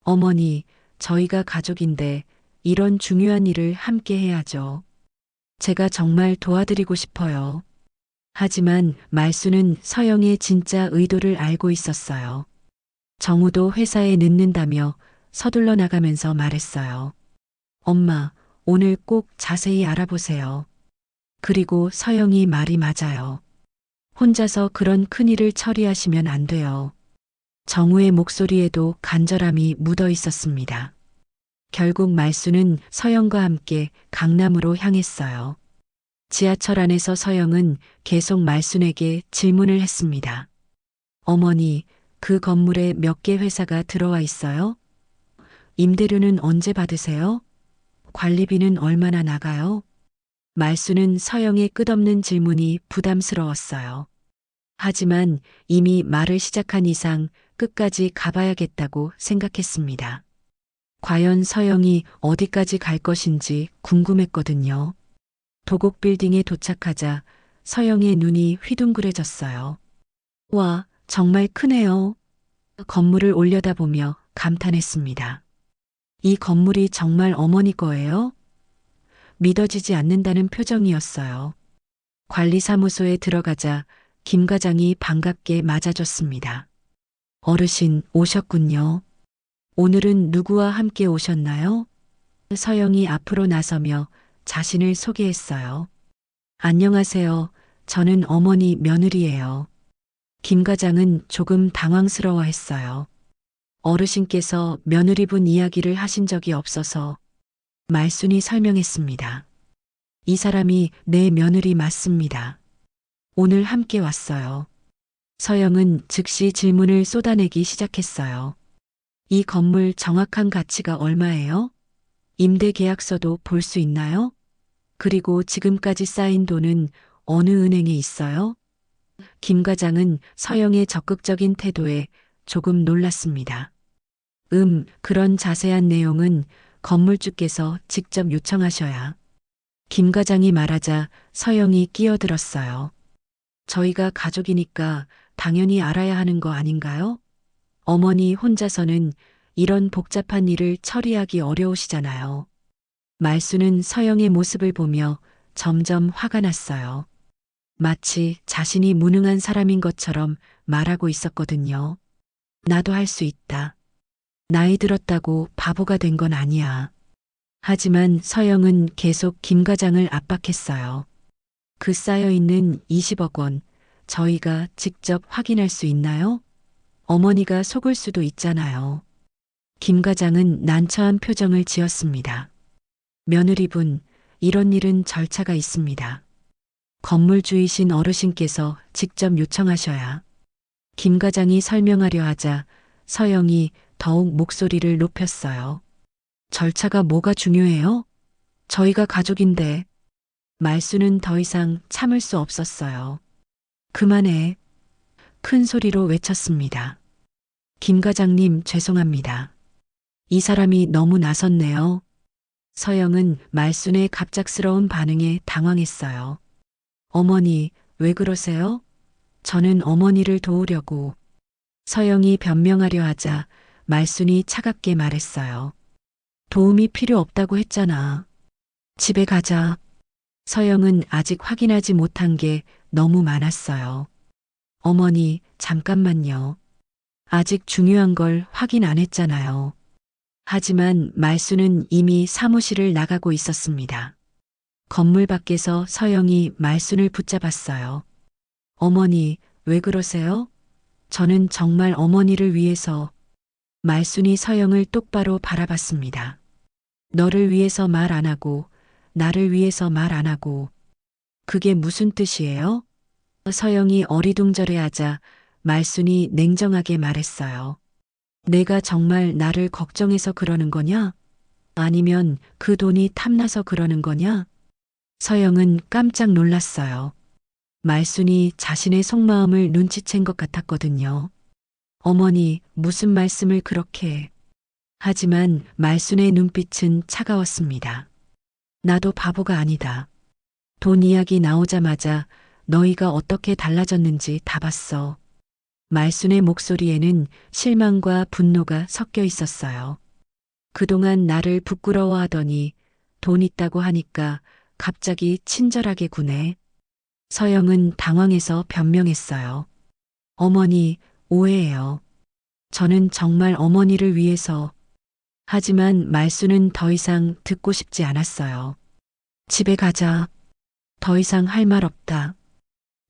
어머니, 저희가 가족인데 이런 중요한 일을 함께 해야죠. 제가 정말 도와드리고 싶어요. 하지만 말순은 서영의 진짜 의도를 알고 있었어요. 정우도 회사에 늦는다며 서둘러 나가면서 말했어요. 엄마, 오늘 꼭 자세히 알아보세요. 그리고 서영이 말이 맞아요. 혼자서 그런 큰일을 처리하시면 안 돼요. 정우의 목소리에도 간절함이 묻어 있었습니다. 결국 말수는 서영과 함께 강남으로 향했어요. 지하철 안에서 서영은 계속 말순에게 질문을 했습니다. 어머니, 그 건물에 몇 개 회사가 들어와 있어요? 임대료는 언제 받으세요? 관리비는 얼마나 나가요? 말수는 서영의 끝없는 질문이 부담스러웠어요. 하지만 이미 말을 시작한 이상 끝까지 가봐야겠다고 생각했습니다. 과연 서영이 어디까지 갈 것인지 궁금했거든요. 도곡 빌딩에 도착하자 서영의 눈이 휘둥그레졌어요. 와, 정말 크네요. 건물을 올려다보며 감탄했습니다. 이 건물이 정말 어머니 거예요? 믿어지지 않는다는 표정이었어요. 관리사무소에 들어가자 김 과장이 반갑게 맞아줬습니다. 어르신 오셨군요. 오늘은 누구와 함께 오셨나요? 서영이 앞으로 나서며 자신을 소개했어요. 안녕하세요. 저는 어머니 며느리예요. 김 과장은 조금 당황스러워했어요. 어르신께서 며느리분 이야기를 하신 적이 없어서 말순이 설명했습니다. 이 사람이 내 며느리 맞습니다. 오늘 함께 왔어요. 서영은 즉시 질문을 쏟아내기 시작했어요. 이 건물 정확한 가치가 얼마예요? 임대 계약서도 볼 수 있나요? 그리고 지금까지 쌓인 돈은 어느 은행에 있어요? 김 과장은 서영의 적극적인 태도에 조금 놀랐습니다. 그런 자세한 내용은 건물주께서 직접 요청하셔야. 김 과장이 말하자 서영이 끼어들었어요. 저희가 가족이니까 당연히 알아야 하는 거 아닌가요? 어머니 혼자서는 이런 복잡한 일을 처리하기 어려우시잖아요. 말수는 서영의 모습을 보며 점점 화가 났어요. 마치 자신이 무능한 사람인 것처럼 말하고 있었거든요. 나도 할 수 있다. 나이 들었다고 바보가 된 건 아니야. 하지만 서영은 계속 김 과장을 압박했어요. 그 쌓여있는 20억 원, 저희가 직접 확인할 수 있나요? 어머니가 속을 수도 있잖아요. 김 과장은 난처한 표정을 지었습니다. 며느리분, 이런 일은 절차가 있습니다. 건물주이신 어르신께서 직접 요청하셔야. 김 과장이 설명하려 하자 서영이 더욱 목소리를 높였어요. 절차가 뭐가 중요해요? 저희가 가족인데. 말수는 더 이상 참을 수 없었어요. 그만해. 큰 소리로 외쳤습니다. 김 과장님 죄송합니다. 이 사람이 너무 나섰네요. 서영은 말순의 갑작스러운 반응에 당황했어요. 어머니, 왜 그러세요? 저는 어머니를 도우려고. 서영이 변명하려 하자 말순이 차갑게 말했어요. 도움이 필요 없다고 했잖아. 집에 가자. 서영은 아직 확인하지 못한 게 너무 많았어요. 어머니, 잠깐만요. 아직 중요한 걸 확인 안 했잖아요. 하지만 말수는 이미 사무실을 나가고 있었습니다. 건물 밖에서 서영이 말순을 붙잡았어요. 어머니, 왜 그러세요? 저는 정말 어머니를 위해서. 말순이 서영을 똑바로 바라봤습니다. 너를 위해서 말 안 하고, 나를 위해서 말 안 하고. 그게 무슨 뜻이에요? 서영이 어리둥절해하자 말순이 냉정하게 말했어요. 내가 정말 나를 걱정해서 그러는 거냐? 아니면 그 돈이 탐나서 그러는 거냐? 서영은 깜짝 놀랐어요. 말순이 자신의 속마음을 눈치챈 것 같았거든요. 어머니, 무슨 말씀을 그렇게 해. 하지만 말순의 눈빛은 차가웠습니다. 나도 바보가 아니다. 돈 이야기 나오자마자 너희가 어떻게 달라졌는지 다 봤어. 말순의 목소리에는 실망과 분노가 섞여 있었어요. 그동안 나를 부끄러워하더니 돈 있다고 하니까 갑자기 친절하게 구네. 서영은 당황해서 변명했어요. 어머니, 오해예요. 저는 정말 어머니를 위해서. 하지만 말순은 더 이상 듣고 싶지 않았어요. 집에 가자. 더 이상 할 말 없다.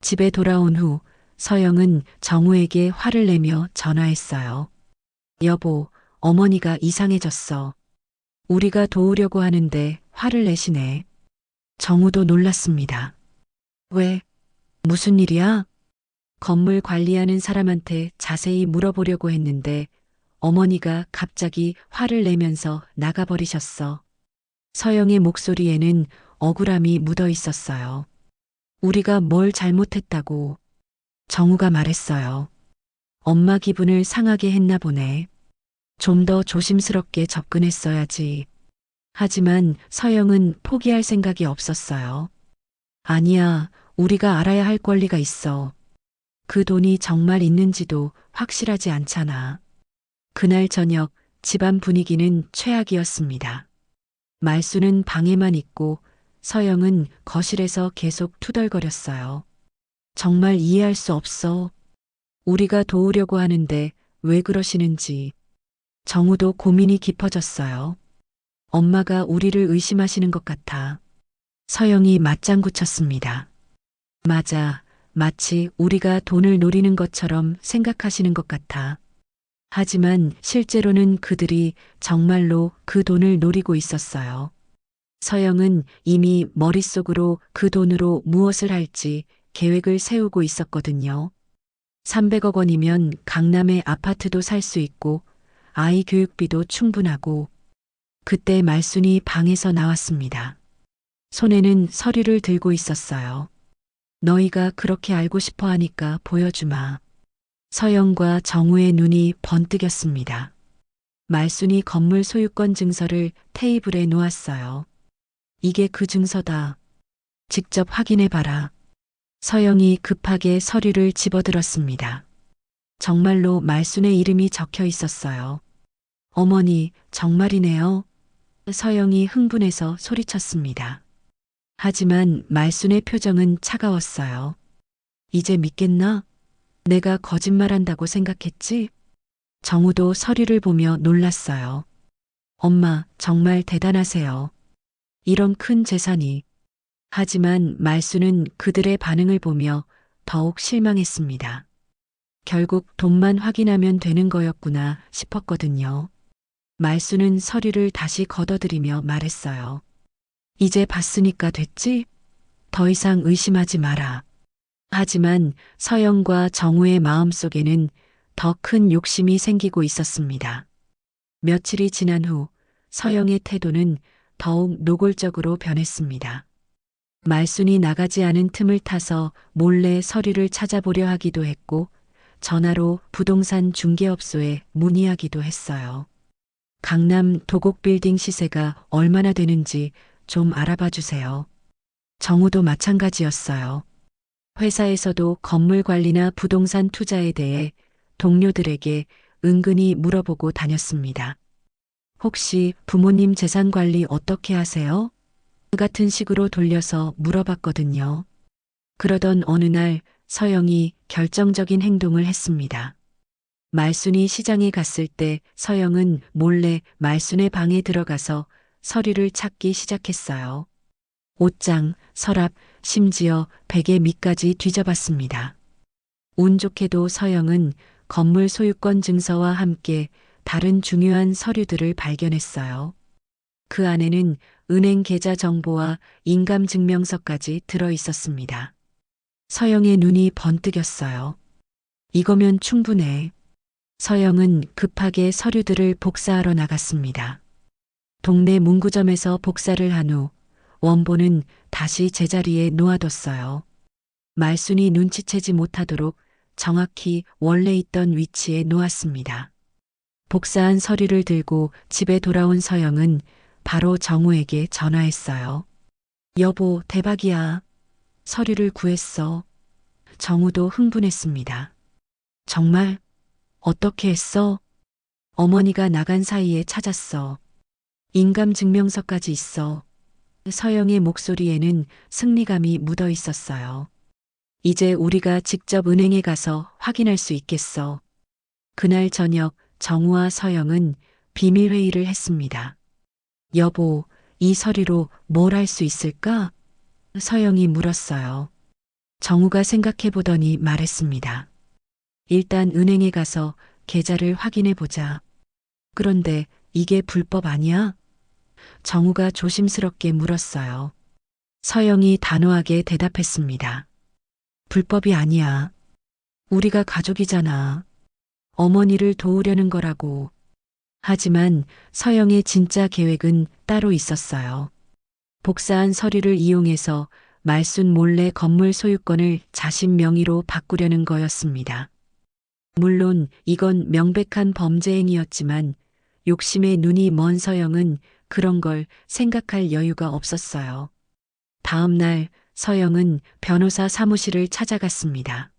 집에 돌아온 후 서영은 정우에게 화를 내며 전화했어요. 여보, 어머니가 이상해졌어. 우리가 도우려고 하는데 화를 내시네. 정우도 놀랐습니다. 왜? 무슨 일이야? 건물 관리하는 사람한테 자세히 물어보려고 했는데 어머니가 갑자기 화를 내면서 나가버리셨어. 서영의 목소리에는 억울함이 묻어 있었어요. 우리가 뭘 잘못했다고. 정우가 말했어요. 엄마 기분을 상하게 했나 보네. 좀 더 조심스럽게 접근했어야지. 하지만 서영은 포기할 생각이 없었어요. 아니야, 우리가 알아야 할 권리가 있어. 그 돈이 정말 있는지도 확실하지 않잖아. 그날 저녁 집안 분위기는 최악이었습니다. 말수는 방에만 있고 서영은 거실에서 계속 투덜거렸어요. 정말 이해할 수 없어. 우리가 도우려고 하는데 왜 그러시는지. 정우도 고민이 깊어졌어요. 엄마가 우리를 의심하시는 것 같아. 서영이 맞장구 쳤습니다. 맞아. 마치 우리가 돈을 노리는 것처럼 생각하시는 것 같아. 하지만 실제로는 그들이 정말로 그 돈을 노리고 있었어요. 서영은 이미 머릿속으로 그 돈으로 무엇을 할지 계획을 세우고 있었거든요. 300억 원이면 강남에 아파트도 살 수 있고 아이 교육비도 충분하고. 그때 말순이 방에서 나왔습니다. 손에는 서류를 들고 있었어요. 너희가 그렇게 알고 싶어 하니까 보여주마. 서영과 정우의 눈이 번뜩였습니다. 말순이 건물 소유권 증서를 테이블에 놓았어요. 이게 그 증서다. 직접 확인해 봐라. 서영이 급하게 서류를 집어들었습니다. 정말로 말순의 이름이 적혀 있었어요. 어머니, 정말이네요. 서영이 흥분해서 소리쳤습니다. 하지만 말순의 표정은 차가웠어요. 이제 믿겠나? 내가 거짓말한다고 생각했지? 정우도 서류를 보며 놀랐어요. 엄마, 정말 대단하세요. 이런 큰 재산이. 하지만 말순은 그들의 반응을 보며 더욱 실망했습니다. 결국 돈만 확인하면 되는 거였구나 싶었거든요. 말순은 서류를 다시 걷어들이며 말했어요. 이제 봤으니까 됐지? 더 이상 의심하지 마라. 하지만 서영과 정우의 마음속에는 더 큰 욕심이 생기고 있었습니다. 며칠이 지난 후 서영의 태도는 더욱 노골적으로 변했습니다. 말순이 나가지 않은 틈을 타서 몰래 서류를 찾아보려 하기도 했고 전화로 부동산 중개업소에 문의하기도 했어요. 강남 도곡빌딩 시세가 얼마나 되는지 좀 알아봐 주세요. 정우도 마찬가지였어요. 회사에서도 건물 관리나 부동산 투자에 대해 동료들에게 은근히 물어보고 다녔습니다. 혹시 부모님 재산 관리 어떻게 하세요? 같은 식으로 돌려서 물어봤거든요. 그러던 어느 날 서영이 결정적인 행동을 했습니다. 말순이 시장에 갔을 때 서영은 몰래 말순의 방에 들어가서 서류를 찾기 시작했어요. 옷장, 서랍, 심지어 베개 밑까지 뒤져봤습니다. 운 좋게도 서영은 건물 소유권 증서와 함께 다른 중요한 서류들을 발견했어요. 그 안에는 은행 계좌 정보와 인감증명서까지 들어 있었습니다. 서영의 눈이 번뜩였어요. 이거면 충분해. 서영은 급하게 서류들을 복사하러 나갔습니다. 동네 문구점에서 복사를 한 후 원본은 다시 제자리에 놓아뒀어요. 말순이 눈치채지 못하도록 정확히 원래 있던 위치에 놓았습니다. 복사한 서류를 들고 집에 돌아온 서영은 바로 정우에게 전화했어요. 여보, 대박이야. 서류를 구했어. 정우도 흥분했습니다. 정말? 어떻게 했어? 어머니가 나간 사이에 찾았어. 인감증명서까지 있어. 서영의 목소리에는 승리감이 묻어 있었어요. 이제 우리가 직접 은행에 가서 확인할 수 있겠어. 그날 저녁 정우와 서영은 비밀회의를 했습니다. 여보, 이 서류로 뭘 할 수 있을까? 서영이 물었어요. 정우가 생각해 보더니 말했습니다. 일단 은행에 가서 계좌를 확인해 보자. 그런데 이게 불법 아니야? 정우가 조심스럽게 물었어요. 서영이 단호하게 대답했습니다. 불법이 아니야. 우리가 가족이잖아. 어머니를 도우려는 거라고. 하지만 서영의 진짜 계획은 따로 있었어요. 복사한 서류를 이용해서 말순 몰래 건물 소유권을 자신 명의로 바꾸려는 거였습니다. 물론 이건 명백한 범죄 행위였지만 욕심에 눈이 먼 서영은 그런 걸 생각할 여유가 없었어요. 다음 날 서영은 변호사 사무실을 찾아갔습니다.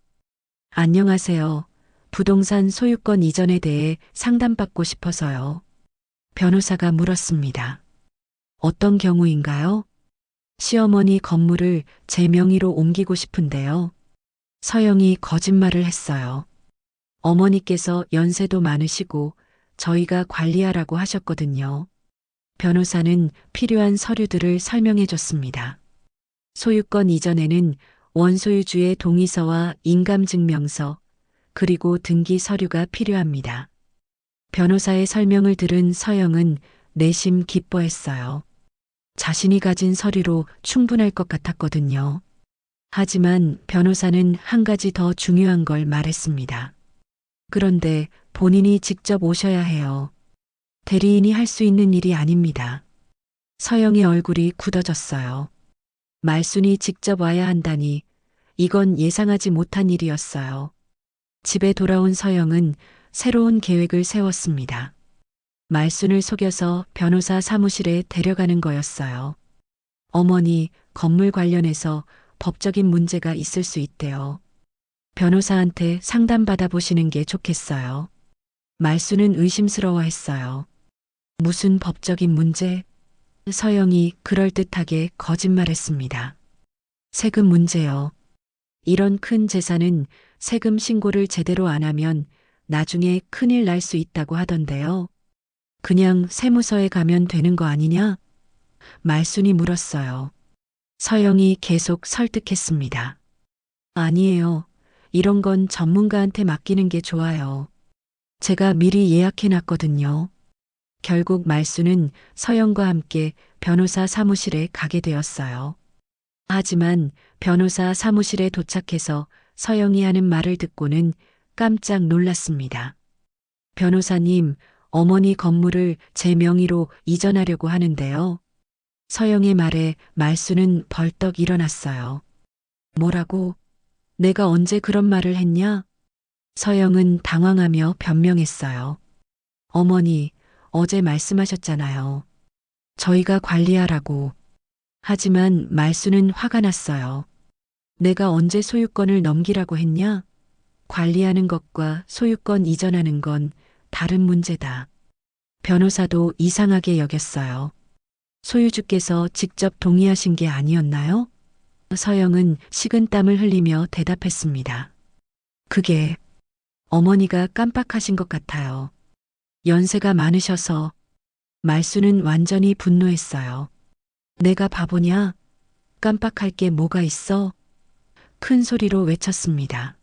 안녕하세요. 부동산 소유권 이전에 대해 상담받고 싶어서요. 변호사가 물었습니다. 어떤 경우인가요? 시어머니 건물을 제 명의로 옮기고 싶은데요. 서영이 거짓말을 했어요. 어머니께서 연세도 많으시고 저희가 관리하라고 하셨거든요. 변호사는 필요한 서류들을 설명해 줬습니다. 소유권 이전에는 원소유주의 동의서와 인감증명서, 그리고 등기 서류가 필요합니다. 변호사의 설명을 들은 서영은 내심 기뻐했어요. 자신이 가진 서류로 충분할 것 같았거든요. 하지만 변호사는 한 가지 더 중요한 걸 말했습니다. 그런데 본인이 직접 오셔야 해요. 대리인이 할 수 있는 일이 아닙니다. 서영의 얼굴이 굳어졌어요. 말순이 직접 와야 한다니 이건 예상하지 못한 일이었어요. 집에 돌아온 서영은 새로운 계획을 세웠습니다. 말순을 속여서 변호사 사무실에 데려가는 거였어요. 어머니, 건물 관련해서 법적인 문제가 있을 수 있대요. 변호사한테 상담받아 보시는 게 좋겠어요. 말순은 의심스러워했어요. 무슨 법적인 문제? 서영이 그럴듯하게 거짓말했습니다. 세금 문제요. 이런 큰 재산은 세금 신고를 제대로 안 하면 나중에 큰일 날 수 있다고 하던데요. 그냥 세무서에 가면 되는 거 아니냐? 말순이 물었어요. 서영이 계속 설득했습니다. 아니에요. 이런 건 전문가한테 맡기는 게 좋아요. 제가 미리 예약해 놨거든요. 결국 말순은 서영과 함께 변호사 사무실에 가게 되었어요. 하지만 변호사 사무실에 도착해서 서영이 하는 말을 듣고는 깜짝 놀랐습니다. 변호사님, 어머니 건물을 제 명의로 이전하려고 하는데요. 서영의 말에 말순은 벌떡 일어났어요. 뭐라고? 내가 언제 그런 말을 했냐? 서영은 당황하며 변명했어요. 어머니, 어제 말씀하셨잖아요. 저희가 관리하라고. 하지만 말순은 화가 났어요. 내가 언제 소유권을 넘기라고 했냐? 관리하는 것과 소유권 이전하는 건 다른 문제다. 변호사도 이상하게 여겼어요. 소유주께서 직접 동의하신 게 아니었나요? 서영은 식은땀을 흘리며 대답했습니다. 그게 어머니가 깜빡하신 것 같아요. 연세가 많으셔서. 말순은 완전히 분노했어요. 내가 바보냐? 깜빡할 게 뭐가 있어? 큰 소리로 외쳤습니다.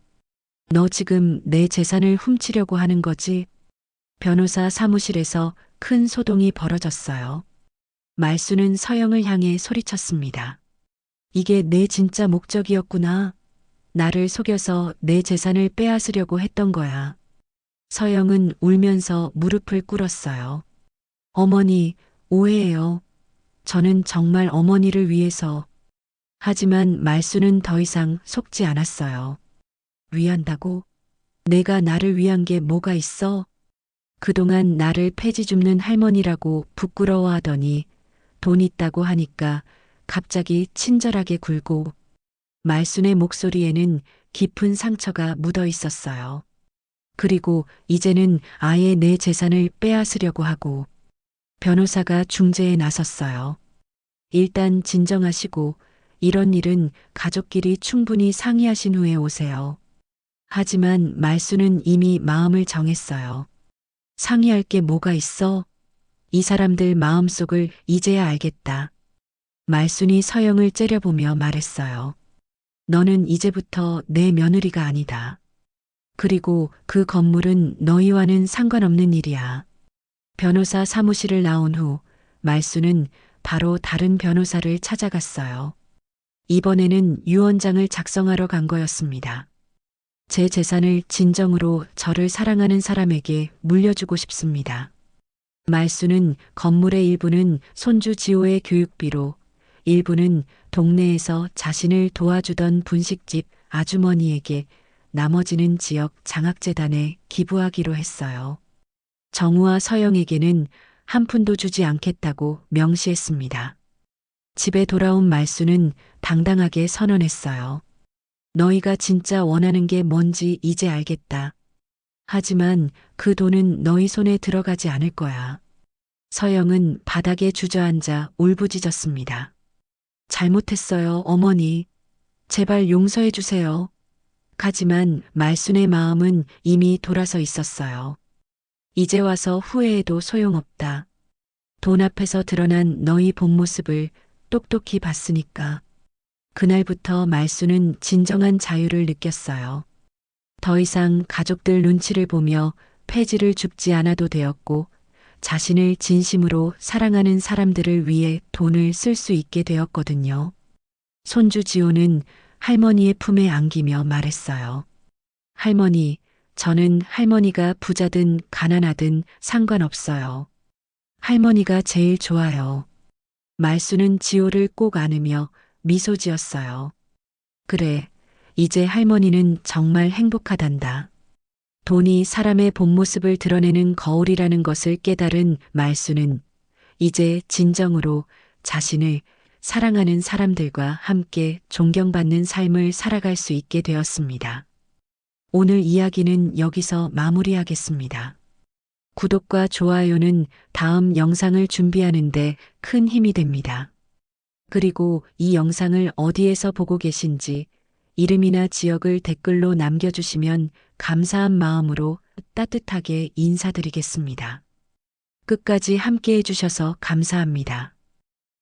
너 지금 내 재산을 훔치려고 하는 거지? 변호사 사무실에서 큰 소동이 벌어졌어요. 말순은 서영을 향해 소리쳤습니다. 이게 내 진짜 목적이었구나. 나를 속여서 내 재산을 빼앗으려고 했던 거야. 서영은 울면서 무릎을 꿇었어요. 어머니, 오해해요. 저는 정말 어머니를 위해서. 하지만 말순은 더 이상 속지 않았어요. 위한다고? 내가 나를 위한 게 뭐가 있어? 그동안 나를 폐지 줍는 할머니라고 부끄러워하더니 돈 있다고 하니까 갑자기 친절하게 굴고. 말순의 목소리에는 깊은 상처가 묻어 있었어요. 그리고 이제는 아예 내 재산을 빼앗으려고 하고. 변호사가 중재에 나섰어요. 일단 진정하시고 이런 일은 가족끼리 충분히 상의하신 후에 오세요. 하지만 말순은 이미 마음을 정했어요. 상의할 게 뭐가 있어? 이 사람들 마음속을 이제야 알겠다. 말순이 서영을 째려보며 말했어요. 너는 이제부터 내 며느리가 아니다. 그리고 그 건물은 너희와는 상관없는 일이야. 변호사 사무실을 나온 후 말순은 바로 다른 변호사를 찾아갔어요. 이번에는 유언장을 작성하러 간 거였습니다. 제 재산을 진정으로 저를 사랑하는 사람에게 물려주고 싶습니다. 말순은 건물의 일부는 손주 지호의 교육비로, 일부는 동네에서 자신을 도와주던 분식집 아주머니에게, 나머지는 지역 장학재단에 기부하기로 했어요. 정우와 서영에게는 한 푼도 주지 않겠다고 명시했습니다. 집에 돌아온 말순은 당당하게 선언했어요. 너희가 진짜 원하는 게 뭔지 이제 알겠다. 하지만 그 돈은 너희 손에 들어가지 않을 거야. 서영은 바닥에 주저앉아 울부짖었습니다. 잘못했어요, 어머니. 제발 용서해 주세요. 하지만 말순의 마음은 이미 돌아서 있었어요. 이제 와서 후회해도 소용없다. 돈 앞에서 드러난 너희 본 모습을 똑똑히 봤으니까. 그날부터 말순은 진정한 자유를 느꼈어요. 더 이상 가족들 눈치를 보며 폐지를 줍지 않아도 되었고, 자신을 진심으로 사랑하는 사람들을 위해 돈을 쓸 수 있게 되었거든요. 손주 지호는 할머니의 품에 안기며 말했어요. 할머니, 저는 할머니가 부자든 가난하든 상관없어요. 할머니가 제일 좋아요. 말수는 지호를 꼭 안으며 미소 지었어요. 그래, 이제 할머니는 정말 행복하단다. 돈이 사람의 본 모습을 드러내는 거울이라는 것을 깨달은 말수는 이제 진정으로 자신을 사랑하는 사람들과 함께 존경받는 삶을 살아갈 수 있게 되었습니다. 오늘 이야기는 여기서 마무리하겠습니다. 구독과 좋아요는 다음 영상을 준비하는데 큰 힘이 됩니다. 그리고 이 영상을 어디에서 보고 계신지 이름이나 지역을 댓글로 남겨주시면 감사한 마음으로 따뜻하게 인사드리겠습니다. 끝까지 함께 해주셔서 감사합니다.